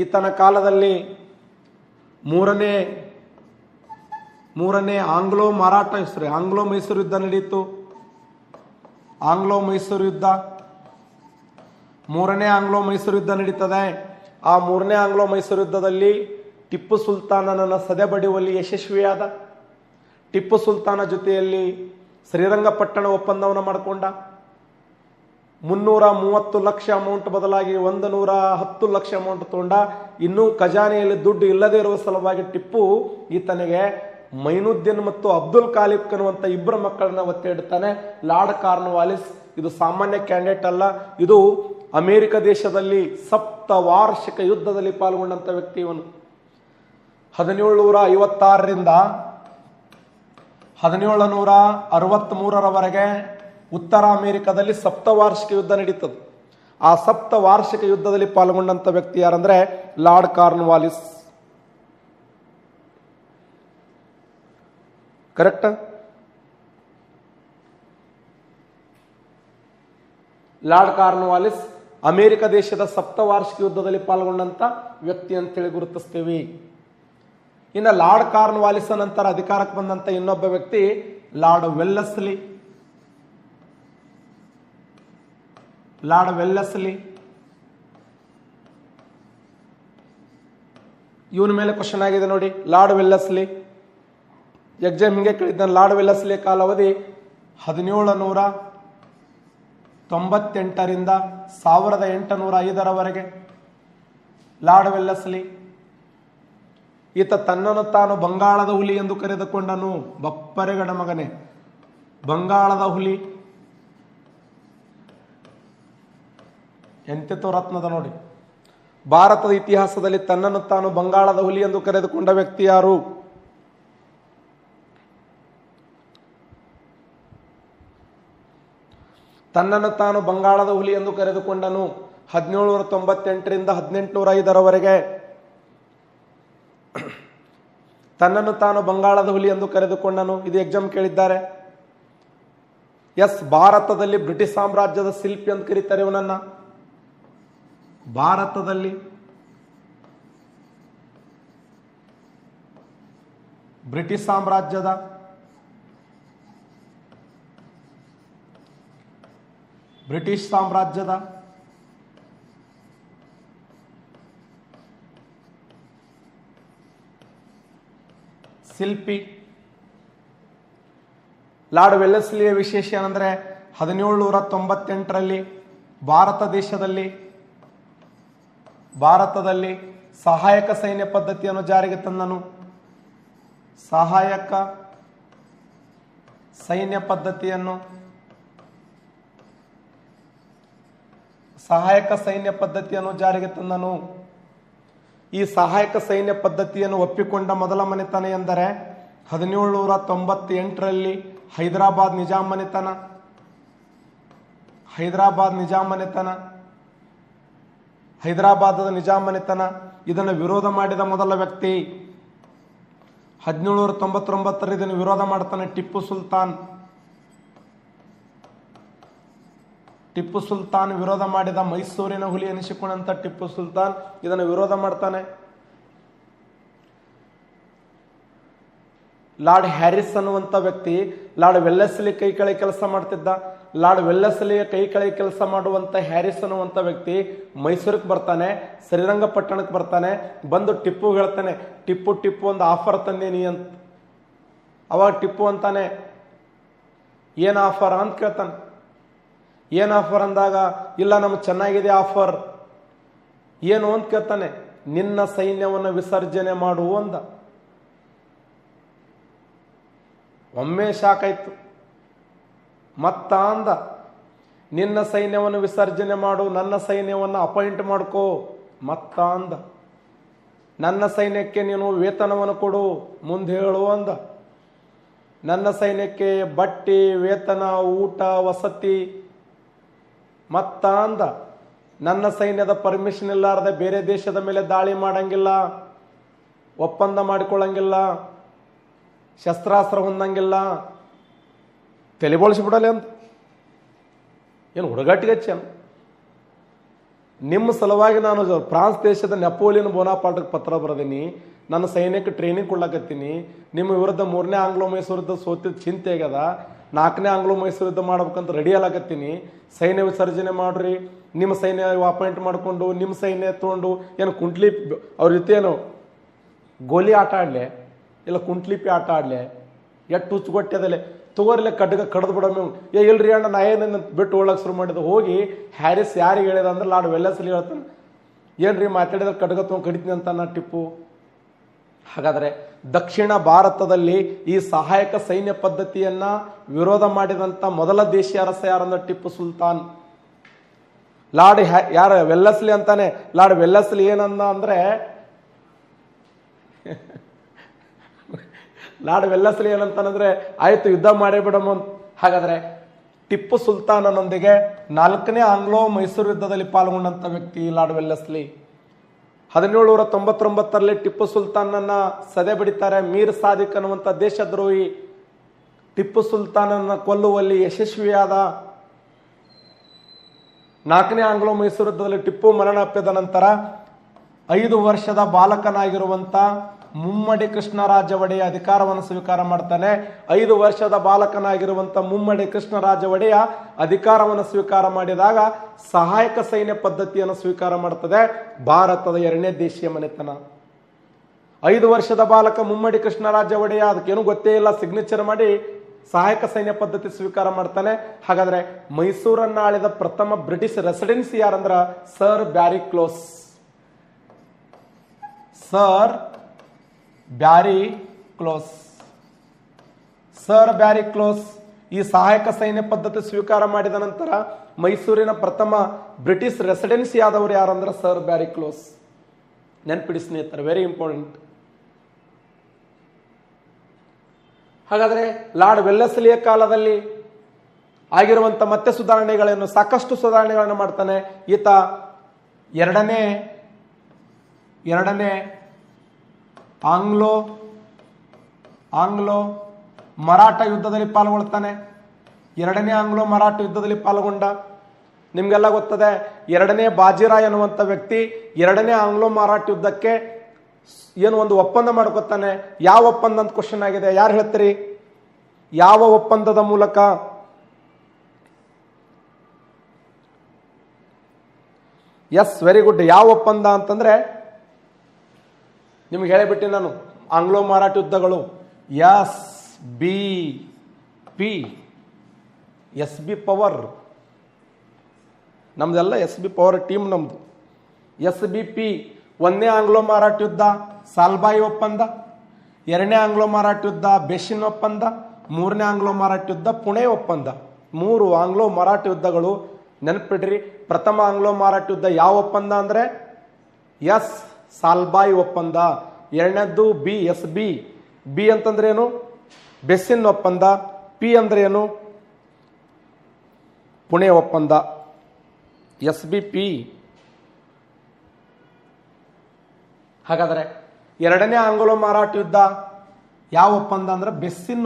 ಈತನ ಕಾಲದಲ್ಲಿ ಮೂರನೇ ಆಂಗ್ಲೋ ಮೈಸೂರು ಯುದ್ಧ ನಡೆಯಿತು. ಮೂರನೇ ಆಂಗ್ಲೋ ಮೈಸೂರು ಯುದ್ಧ ನಡೀತದೆ. ಆ ಮೂರನೇ ಆಂಗ್ಲೋ ಮೈಸೂರು ಯುದ್ಧದಲ್ಲಿ ಟಿಪ್ಪು ಸುಲ್ತಾನನನ್ನು ಸದೆಬಡಿಯುವಲ್ಲಿ ಯಶಸ್ವಿಯಾದ. ಟಿಪ್ಪು ಸುಲ್ತಾನ ಜೊತೆಯಲ್ಲಿ ಶ್ರೀರಂಗಪಟ್ಟಣ ಒಪ್ಪಂದವನ್ನು ಮಾಡಿಕೊಂಡ. 330 ಲಕ್ಷ ಅಮೌಂಟ್ ಬದಲಾಗಿ 110 ಲಕ್ಷ ಅಮೌಂಟ್ ತಗೊಂಡ. ಇನ್ನೂ ಖಜಾನೆಯಲ್ಲಿ ದುಡ್ಡು ಇಲ್ಲದೆ ಇರುವ ಸಲುವಾಗಿ ಟಿಪ್ಪು ಈತನಿಗೆ ಮೈನುದ್ದೀನ್ ಮತ್ತು ಅಬ್ದುಲ್ ಖಾಲಿಕ್ ಅನ್ನುವಂಥ ಇಬ್ಬರು ಮಕ್ಕಳನ್ನ ಒತ್ತೆ ಇಡ್ತಾನೆ. ಲಾರ್ಡ್ ಕಾರ್ನ್ವಾಲಿಸ್ ಇದು ಸಾಮಾನ್ಯ ಕ್ಯಾಂಡಿಡೇಟ್ ಅಲ್ಲ, ಇದು ಅಮೆರಿಕ ದೇಶದಲ್ಲಿ ಸಪ್ತವಾರ್ಷಿಕ ಯುದ್ಧದಲ್ಲಿ ಪಾಲ್ಗೊಂಡಂತ ವ್ಯಕ್ತಿ ಇವನು. 1756ರಿಂದ 1763ರವರೆಗೆ ಉತ್ತರ ಅಮೆರಿಕದಲ್ಲಿ ಸಪ್ತವಾರ್ಷಿಕ ಯುದ್ಧ ನಡೀತದೆ. ಆ ಸಪ್ತವಾರ್ಷಿಕ ಯುದ್ಧದಲ್ಲಿ ಪಾಲ್ಗೊಂಡಂತ ವ್ಯಕ್ತಿ ಯಾರಂದ್ರೆ Lord Cornwallis. Correct? Lord Cornwallis America ದೇಶದ ಸಪ್ತವಾರ್ಷಿಕ ಯುದ್ಧದಲ್ಲಿ ಪಾಲ್ಗೊಂಡಂತ ವ್ಯಕ್ತಿ ಅಂತೇಳಿ ಗುರುತಿಸ್ತೀವಿ. ಇನ್ನು ಲಾರ್ಡ್ ಕಾರ್ನ್ವಾಲಿಸ್ ನಂತರ ಅಧಿಕಾರಕ್ಕೆ ಬಂದಂತ ಇನ್ನೊಬ್ಬ ವ್ಯಕ್ತಿ ಲಾರ್ಡ್ ವೆಲ್ಲೆಸ್ಲಿ. ಲಾರ್ಡ್ ವೆಲ್ಲೆಸ್ಲಿ ಇವನ ಮೇಲೆ ಕ್ವಶನ್ ಆಗಿದೆ ನೋಡಿ. ಲಾರ್ಡ್ ವೆಲ್ಲೆಸ್ಲಿ ಎಕ್ಸಾಮ್ ಹಿಂಗೆ ಕೇಳಿದ್ದಾನೆ. ಲಾರ್ಡ್ ವೆಲ್ಲೆಸ್ಲಿ ಕಾಲಾವಧಿ 1798ರಿಂದ 1805ರವರೆಗೆ. ಲಾರ್ಡ್ ವೆಲ್ಲೆಸ್ಲಿ ಈತ ತನ್ನನ್ನು ತಾನು ಬಂಗಾಳದ ಹುಲಿ ಎಂದು ಕರೆದುಕೊಂಡನು. ಬಪ್ಪರೆಗಡ ಮಗನೇ, ಬಂಗಾಳದ ಹುಲಿ ಎಂತೆಂತೋ ರತ್ನದ ನೋಡಿ. ಭಾರತದ ಇತಿಹಾಸದಲ್ಲಿ ತನ್ನನ್ನು ತಾನು ಬಂಗಾಳದ ಹುಲಿ ಎಂದು ಕರೆದುಕೊಂಡ ವ್ಯಕ್ತಿ ಯಾರು? ತನ್ನನ್ನು ತಾನು ಬಂಗಾಳದ ಹುಲಿ ಎಂದು ಕರೆದುಕೊಂಡನು 1798ರಿಂದ 1805ರವರೆಗೆ. ತನ್ನನ್ನು ತಾನು ಬಂಗಾಳದ ಹುಲಿ ಎಂದು ಕರೆದುಕೊಂಡನು. ಇದು ಎಕ್ಸಾಮ್ ಕೇಳಿದ್ದಾರೆ. ಎಸ್, ಭಾರತದಲ್ಲಿ ಬ್ರಿಟಿಷ್ ಸಾಮ್ರಾಜ್ಯದ ಶಿಲ್ಪಿ ಅಂತ ಕರೀತಾರೆ ಇವನನ್ನ. ಭಾರತದಲ್ಲಿ ಬ್ರಿಟಿಷ್ ಸಾಮ್ರಾಜ್ಯದ ಶಿಲ್ಪಿ ಲಾರ್ಡ್ ವೆಲ್ಲೆಸ್ಲಿಯ ವಿಶೇಷ ಏನಂದ್ರೆ 1798ರಲ್ಲಿ ಭಾರತದಲ್ಲಿ ಸಹಾಯಕ ಸೈನ್ಯ ಪದ್ಧತಿಯನ್ನು ಜಾರಿಗೆ ತಂದನು. ಸಹಾಯಕ ಸೈನ್ಯ ಪದ್ಧತಿಯನ್ನು ಜಾರಿಗೆ ತಂದನು. ಈ ಸಹಾಯಕ ಸೈನ್ಯ ಪದ್ಧತಿಯನ್ನು ಒಪ್ಪಿಕೊಂಡ ಮೊದಲ ಮನೆತನ ಎಂದರೆ 1798ರಲ್ಲಿ ಹೈದರಾಬಾದ್ ಹೈದರಾಬಾದದ ನಿಜಾಮ್ ಮನೆತನ ಇದನ್ನು ವಿರೋಧ ಮಾಡಿದ ಮೊದಲ ವ್ಯಕ್ತಿ. 1799ರಲ್ಲಿ ಇದನ್ನು ವಿರೋಧ ಮಾಡ್ತಾನೆ ಟಿಪ್ಪು ಸುಲ್ತಾನ್ ವಿರೋಧ ಮಾಡಿದ. ಮೈಸೂರಿನ ಹುಲಿ ಎನಿಸಿಕೊಂಡಂತ ಟಿಪ್ಪು ಸುಲ್ತಾನ್ ಇದನ್ನು ವಿರೋಧ ಮಾಡ್ತಾನೆ. ಲಾರ್ಡ್ ಹ್ಯಾರಿಸ್ ಅನ್ನುವಂಥ ವ್ಯಕ್ತಿ ಲಾರ್ಡ್ ವೆಲ್ಲೆಸ್ಲಿ ಕೈ ಕೆಳಗೆ ಕೆಲಸ ಮಾಡ್ತಿದ್ದ. ಲಾರ್ಡ್ ವೆಲ್ಲೆಸ್ಲಿಯ ಕೈ ಕೆಳಗೆ ಕೆಲಸ ಮಾಡುವಂತ ಹ್ಯಾರಿಸ್ ಅನ್ನುವಂಥ ವ್ಯಕ್ತಿ ಮೈಸೂರಿಗೆ ಬರ್ತಾನೆ, ಶ್ರೀರಂಗಪಟ್ಟಣಕ್ಕೆ ಬರ್ತಾನೆ. ಬಂದು ಟಿಪ್ಪು ಹೇಳ್ತಾನೆ, ಟಿಪ್ಪು ಒಂದು ಆಫರ್ ತಂದೇನಿ ಅಂತ. ಅವಾಗ ಟಿಪ್ಪು ಅಂತಾನೆ, ಏನ್ ಆಫರ್ ಅಂತ ಕೇಳ್ತಾನೆ. ಏನ್ ಆಫರ್ ಅಂದಾಗ, ಇಲ್ಲ ನಮ್ಗೆ ಚೆನ್ನಾಗಿದೆ ಆಫರ್. ಏನು ಅಂತ ಕೇಳ್ತಾನೆ. ನಿನ್ನ ಸೈನ್ಯವನ್ನು ವಿಸರ್ಜನೆ ಮಾಡು ಅಂದ. ಒಮ್ಮೆ ಶಾಕ್ ಆಯ್ತು. ಮತ್ತ ಅಂದ, ನಿನ್ನ ಸೈನ್ಯವನ್ನು ವಿಸರ್ಜನೆ ಮಾಡು, ನನ್ನ ಸೈನ್ಯವನ್ನು ಅಪಾಯಿಂಟ್ ಮಾಡ್ಕೋ. ಮತ್ತ ಅಂದ, ನನ್ನ ಸೈನ್ಯಕ್ಕೆ ನೀನು ವೇತನವನ್ನು ಕೊಡು, ಮುಂದೆ ಹೇಳು ಅಂದ. ನನ್ನ ಸೈನ್ಯಕ್ಕೆ ಬಟ್ಟೆ, ವೇತನ, ಊಟ, ವಸತಿ. ಮತ್ತ ಅಂದ, ನನ್ನ ಸೈನ್ಯದ ಪರ್ಮಿಷನ್ ಇಲ್ಲಾರದೆ ಬೇರೆ ದೇಶದ ಮೇಲೆ ದಾಳಿ ಮಾಡಂಗಿಲ್ಲ, ಒಪ್ಪಂದ ಮಾಡಿಕೊಳ್ಳಂಗಿಲ್ಲ, ಶಸ್ತ್ರಾಸ್ತ್ರ ಹೊಂದಂಗಿಲ್ಲ. ತಲೆಬೋಳಿಸ್ಬಿಡಲಿ ಅಂತ. ಏನು ಹುಡುಗಾಟಿಗೆ ಹಚ್ಚೇನು? ನಿಮ್ಮ ಸಲುವಾಗಿ ನಾನು ಫ್ರಾನ್ಸ್ ದೇಶದ ನೆಪೋಲಿಯನ್ ಬೋನಾಪಾರ್ಟ್ಗೆ ಪತ್ರ ಬರೆದೀನಿ, ನನ್ನ ಸೈನ್ಯಕ್ಕೆ ಟ್ರೈನಿಂಗ್ ಕೊಡ್ಲಾಕತ್ತೀನಿ. ನಿಮ್ಮ ವಿರುದ್ಧ 3ನೇ ಆಂಗ್ಲೋ ಮೈಸೂರು ಯುದ್ಧ ಸೋತಿದ್ದ ಚಿಂತೆ ಆಗ್ಯದ, 4ನೇ ಆಂಗ್ಲೋ ಮೈಸೂರು ಯುದ್ಧ ಮಾಡ್ಬೇಕಂತ ರೆಡಿ ಆಗ್ಲಾಕತ್ತೀನಿ. ಸೈನ್ಯ ವಿಸರ್ಜನೆ ಮಾಡ್ರಿ, ನಿಮ್ಮ ಸೈನ್ಯ ಅಪಾಯಿಂಟ್ ಮಾಡಿಕೊಂಡು ನಿಮ್ಮ ಸೈನ್ಯ ತೊಗೊಂಡು ಏನು ಕುಂಟ್ಲಿ ಅವ್ರ ಜೊತೆ ಏನು ಗೋಲಿ ಆಟ ಆಡಲೆ ಇಲ್ಲ ಕುಂಟ್ಲಿಪಿ ಆಟ ಆಡಲೆ, ಎಷ್ಟು ಹುಚ್ಚುಗೊಟ್ಟದಲ್ಲೇ ತಗೋರ್ಲೆ ಕಡ್ದು ಬಿಡೋ. ಇಲ್ರಿ ಅಣ್ಣ ನಾ ಏನ ಬಿಟ್ಟು ಓಡಕ್ಕೆ ಶುರು ಮಾಡಿದ್ದು. ಹೋಗಿ ಹ್ಯಾರಿಸ್ ಯಾರಿಗೆ ಹೇಳಿದ ಅಂದ್ರೆ ಲಾರ್ಡ್ ವೆಲ್ಲೆಸ್ಲಿ ಹೇಳ್ತಾನೆ, ಏನ್ರಿ ಮಾತಾಡಿದ್ರೆ ಕಡ್ಗ ತೊಗೊಂಡು ಕಡಿತೀನಿ ಅಂತ ಟಿಪ್ಪು. ಹಾಗಾದ್ರೆ ದಕ್ಷಿಣ ಭಾರತದಲ್ಲಿ ಈ ಸಹಾಯಕ ಸೈನ್ಯ ಪದ್ಧತಿಯನ್ನ ವಿರೋಧ ಮಾಡಿದಂತ ಮೊದಲ ದೇಶೀಯ ಅರಸ ಯಾರಂದ್ರೆ ಟಿಪ್ಪು ಸುಲ್ತಾನ್. ಯಾರ ವೆಲ್ಲೆಸ್ಲಿ ಅಂತಾನೆ. ಲಾರ್ಡ್ ವೆಲ್ಲೆಸ್ಲಿ ಏನಂದ ಅಂದ್ರೆ, ಲಾರ್ಡ್ ವೆಲ್ಲೆಸ್ಲಿ ಏನಂತಾನಂದ್ರೆ, ಆಯ್ತು ಯುದ್ಧ ಮಾಡೇ ಬಿಡಮ್ಮ. ಹಾಗಾದ್ರೆ ಟಿಪ್ಪು ಸುಲ್ತಾನನೊಂದಿಗೆ 4ನೇ ಆಂಗ್ಲೋ ಮೈಸೂರು ಯುದ್ಧದಲ್ಲಿ ಪಾಲ್ಗೊಂಡಂತ ವ್ಯಕ್ತಿ ಲಾರ್ಡ್ ವೆಲ್ಲೆಸ್ಲಿ. 1799ರಲ್ಲಿ ಟಿಪ್ಪು ಸುಲ್ತಾನನ್ನ ಸದೆ ಬಡಿತಾರೆ. ಮೀರ್ ಸಾದಿಕ್ ಅನ್ನುವಂಥ ದೇಶದ್ರೋಹಿ ಟಿಪ್ಪು ಸುಲ್ತಾನನ್ನ ಕೊಲ್ಲುವಲ್ಲಿ ಯಶಸ್ವಿಯಾದ. 4ನೇ ಆಂಗ್ಲೋ ಮೈಸೂರು ಯುದ್ಧದಲ್ಲಿ ಟಿಪ್ಪು ಮರಣಪ್ಪಿದ ನಂತರ 5 ವರ್ಷದ ಬಾಲಕನಾಗಿರುವಂತ ಮುಮ್ಮಡಿ ಕೃಷ್ಣರಾಜ ಒಡೆಯ ಅಧಿಕಾರವನ್ನು ಸ್ವೀಕಾರ ಮಾಡ್ತಾನೆ. 5 ವರ್ಷದ ಬಾಲಕನಾಗಿರುವಂತ ಮುಮ್ಮಡಿ ಕೃಷ್ಣರಾಜ ಒಡೆಯ ಅಧಿಕಾರವನ್ನು ಸ್ವೀಕಾರ ಮಾಡಿದಾಗ ಸಹಾಯಕ ಸೈನ್ಯ ಪದ್ಧತಿಯನ್ನು ಸ್ವೀಕಾರ ಮಾಡ್ತದೆ ಭಾರತದ 2ನೇ ದೇಶೀಯ ಮನೆತನ. 5 ವರ್ಷದ ಬಾಲಕ ಮುಮ್ಮಡಿ ಕೃಷ್ಣರಾಜ ಒಡೆಯ, ಅದಕ್ಕೇನು ಗೊತ್ತೇ ಇಲ್ಲ, ಸಿಗ್ನೇಚರ್ ಮಾಡಿ ಸಹಾಯಕ ಸೈನ್ಯ ಪದ್ಧತಿ ಸ್ವೀಕಾರ ಮಾಡ್ತಾನೆ. ಹಾಗಾದ್ರೆ ಮೈಸೂರನ್ನ ಆಳಿದ ಪ್ರಥಮ ಬ್ರಿಟಿಷ್ ರೆಸಿಡೆನ್ಸಿ ಯಾರಂದ್ರ sir Barry Close. Sir Barry Close. Sir Barry Close ಈ ಸಹಾಯಕ ಸೈನ್ಯ ಪದ್ಧತಿ ಸ್ವೀಕಾರ ಮಾಡಿದ ನಂತರ ಮೈಸೂರಿನ ಪ್ರಥಮ ಬ್ರಿಟಿಷ್ ರೆಸಿಡೆನ್ಸಿ ಆದವರು ಯಾರಂದ್ರೆ ಸರ್ ಬ್ಯಾರಿ ಕ್ಲೋಸ್. ನೆನ್ಪಿಡಿ ಸ್ನೇಹಿತರೆ, ವೆರಿ ಇಂಪಾರ್ಟೆಂಟ್. ಹಾಗಾದ್ರೆ ಲಾರ್ಡ್ ವೆಲ್ಲೆಸ್ಲಿಯ ಕಾಲದಲ್ಲಿ ಆಗಿರುವಂತ ಮತ್ತೆ ಸುಧಾರಣೆಗಳನ್ನು, ಸಾಕಷ್ಟು ಸುಧಾರಣೆಗಳನ್ನು ಮಾಡ್ತಾನೆ ಈತ. ಎರಡನೇ ಆಂಗ್ಲೋ ಮರಾಠ ಯುದ್ಧದಲ್ಲಿ ಪಾಲ್ಗೊಳ್ತಾನೆ. 2ನೇ ಆಂಗ್ಲೋ ಮರಾಠ ಯುದ್ಧದಲ್ಲಿ ಪಾಲ್ಗೊಂಡ. ನಿಮ್ಗೆಲ್ಲ ಗೊತ್ತದೆ, 2ನೇ ಬಾಜಿರಾಯ್ ಅನ್ನುವಂಥ ವ್ಯಕ್ತಿ 2ನೇ ಆಂಗ್ಲೋ ಮರಾಠ ಯುದ್ಧಕ್ಕೆ ಏನು ಒಂದು ಒಪ್ಪಂದ ಮಾಡ್ಕೊತಾನೆ. ಯಾವ ಒಪ್ಪಂದ ಅಂತ ಕ್ವಶನ್ ಆಗಿದೆ, ಯಾರು ಹೇಳ್ತೀರಿ? ಯಾವ ಒಪ್ಪಂದದ ಮೂಲಕ? Yes, very good. ಯಾವ ಒಪ್ಪಂದ ಅಂತಂದ್ರೆ ನಿಮ್ಗೆ ಹೇಳಿಬಿಟ್ಟೆ ನಾನು, ಆಂಗ್ಲೋ ಮರಾಠ ಯುದ್ಧಗಳು ಎಸ್ ಬಿ ಪವರ್, ನಮ್ದೆಲ್ಲ ಎಸ್ ಬಿ ಪವರ್ ಟೀಮ್ ನಮ್ದು. SBP 1ನೇ ಆಂಗ್ಲೋ ಮರಾಠ ಯುದ್ಧ ಸಾಲ್ಬಾಯಿ ಒಪ್ಪಂದ, 2ನೇ ಆಂಗ್ಲೋ ಮರಾಠ ಯುದ್ಧ ಬೇಸಿನ್ ಒಪ್ಪಂದ, 3ನೇ ಆಂಗ್ಲೋ ಮರಾಠ ಯುದ್ಧ ಪುಣೆ ಒಪ್ಪಂದ. 3 ಆಂಗ್ಲೋ ಮರಾಠ ಯುದ್ಧಗಳು ನೆನಪಿಡ್ರಿ. ಪ್ರಥಮ ಆಂಗ್ಲೋ ಮರಾಠ ಯುದ್ಧ ಯಾವ ಒಪ್ಪಂದ ಅಂದ್ರೆ ಎಸ್ ಸಾಲ್ಬಾಯಿ ಒಪ್ಪಂದ. 2ನೇದ್ದು ಬಿ ಅಂತಂದ್ರೆ ಏನು? ಬೇಸಿನ್ ಒಪ್ಪಂದ. ಪಿ ಅಂದ್ರೆ ಏನು? ಪುಣೆ ಒಪ್ಪಂದ. SBP. ಹಾಗಾದ್ರೆ 2ನೇ ಆಂಗ್ಲೋ ಮರಾಠ ಯುದ್ಧ ಯಾವ ಒಪ್ಪಂದ ಅಂದ್ರೆ ಬೇಸಿನ್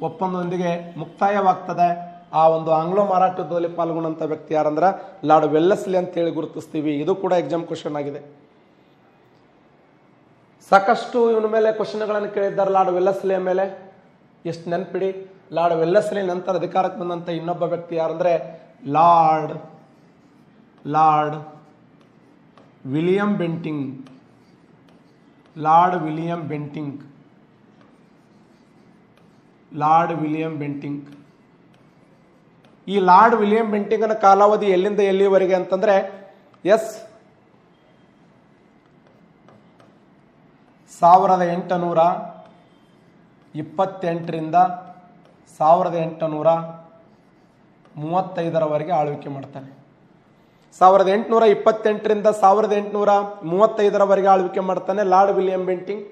ಒಪ್ಪಂದದೊಂದಿಗೆ ಮುಕ್ತಾಯವಾಗ್ತದೆ. ಆ ಒಂದು ಆಂಗ್ಲೋ ಮರಾಠ ಯುದ್ಧದಲ್ಲಿ ಪಾಲ್ಗೊಂಡಂತ ವ್ಯಕ್ತಿ ಯಾರಂದ್ರ ಲಾರ್ಡ್ ವೆಲ್ಲೆಸ್ಲಿ ಅಂತ ಹೇಳಿ ಗುರುತಿಸ್ತೀವಿ. ಇದು ಕೂಡ ಎಕ್ಸಾಮ್ ಕ್ವಶನ್ ಆಗಿದೆ. ಸಾಕಷ್ಟು ಇವನ ಮೇಲೆ ಕ್ವಶನ್ಗಳನ್ನು ಕೇಳಿದ್ದಾರೆ ಲಾರ್ಡ್ ವೆಲ್ಲೆಸ್ಲಿಯ ಮೇಲೆ. ಎಷ್ಟು ನೆನ್ಪಿಡಿ, ಲಾರ್ಡ್ ವೆಲ್ಲೆಸ್ಲಿ ನಂತರ ಅಧಿಕಾರಕ್ಕೆ ಬಂದಂತ ಇನ್ನೊಬ್ಬ ವ್ಯಕ್ತಿ ಯಾರಂದ್ರೆ Lord William Bentinck. Lord William Bentinck. ಈ ಲಾರ್ಡ್ ವಿಲಿಯಂ ಬೆಂಟಿಂಗ್ನ ಕಾಲಾವಧಿ ಎಲ್ಲಿಂದ ಎಲ್ಲಿವರೆಗೆ ಅಂತಂದ್ರೆ 1828ರಿಂದ 1835ರವರೆಗೆ ಆಳ್ವಿಕೆ ಮಾಡ್ತಾನೆ. 1828ರಿಂದ 1835ರವರೆಗೆ ಆಳ್ವಿಕೆ ಮಾಡ್ತಾನೆ ಲಾರ್ಡ್ ವಿಲಿಯಂ ಬೆಂಟಿಂಗ್.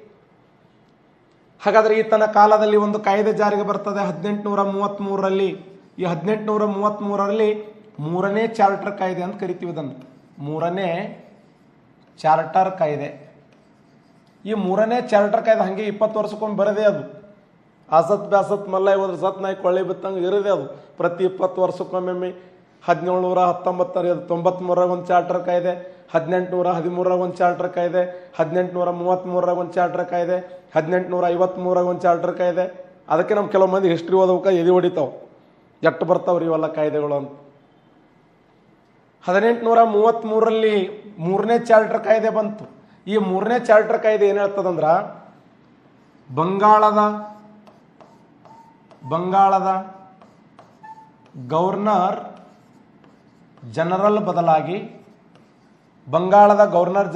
ಹಾಗಾದ್ರೆ ಈತನ ಕಾಲದಲ್ಲಿ ಒಂದು ಕಾಯ್ದೆ ಜಾರಿಗೆ ಬರ್ತದೆ 1833ರಲ್ಲಿ. ಈ 1833ರಲ್ಲಿ 3ನೇ ಚಾರ್ಟರ್ ಕಾಯ್ದೆ ಅಂತ ಕರಿತೀವಿ ಇದನ್ನು. 3ನೇ ಚಾರ್ಟರ್ ಕಾಯ್ದೆ. ಈ 3ನೇ ಚಾರ್ಟರ್ ಕಾಯ್ದೆ ಹಂಗೆ 20 ವರ್ಷಕ್ಕೊಮ್ಮೆ ಬರದೇ ಅದು. ಆಸತ್ ಬ್ಯಾಸತ್ ಮಲ್ಲ ಹೋದ್ರೆ ಸತ್ ನಾಯಿ ಕೊಳ್ಳೆ ಬಿತ್ತಂಗೆ ಇರದೆ ಅದು. ಪ್ರತಿ 20 ವರ್ಷಕ್ಕೊಮ್ಮೆ 1793 ಒಂದು ಚಾರ್ಟರ್ ಕಾಯ್ದೆ, 1813 ಒಂದು ಚಾರ್ಟರ್ ಕಾಯ್ದೆ, 1833 ಒಂದು ಚಾರ್ಟರ್ ಕಾಯ್ದೆ, 1853 ಒಂದು ಚಾರ್ಟರ್ ಕಾಯ್ದೆ. ಅದಕ್ಕೆ ನಮ್ಮ ಕೆಲವು ಮಂದಿ ಹಿಸ್ಟ್ರಿ ಓದೋಕ ಎದಿ ಹೊಡಿತಾವ, ಎಷ್ಟು ಬರ್ತಾವ್ರಿ ಇವೆಲ್ಲ ಕಾಯ್ದೆಗಳು ಅಂತ. 1833ರಲ್ಲಿ 3ನೇ ಚಾರ್ಟರ್ ಕಾಯ್ದೆ ಬಂತು. ಈ 3ನೇ ಚಾರ್ಟರ್ ಕಾಯ್ದೆ ಏನ್ ಹೇಳ್ತದಂದ್ರ ಬಂಗಾಳದ ಗವರ್ನರ್ ಜನರಲ್ ಬದಲಾಗಿ ಭಾರತದ ಗವರ್ನರ್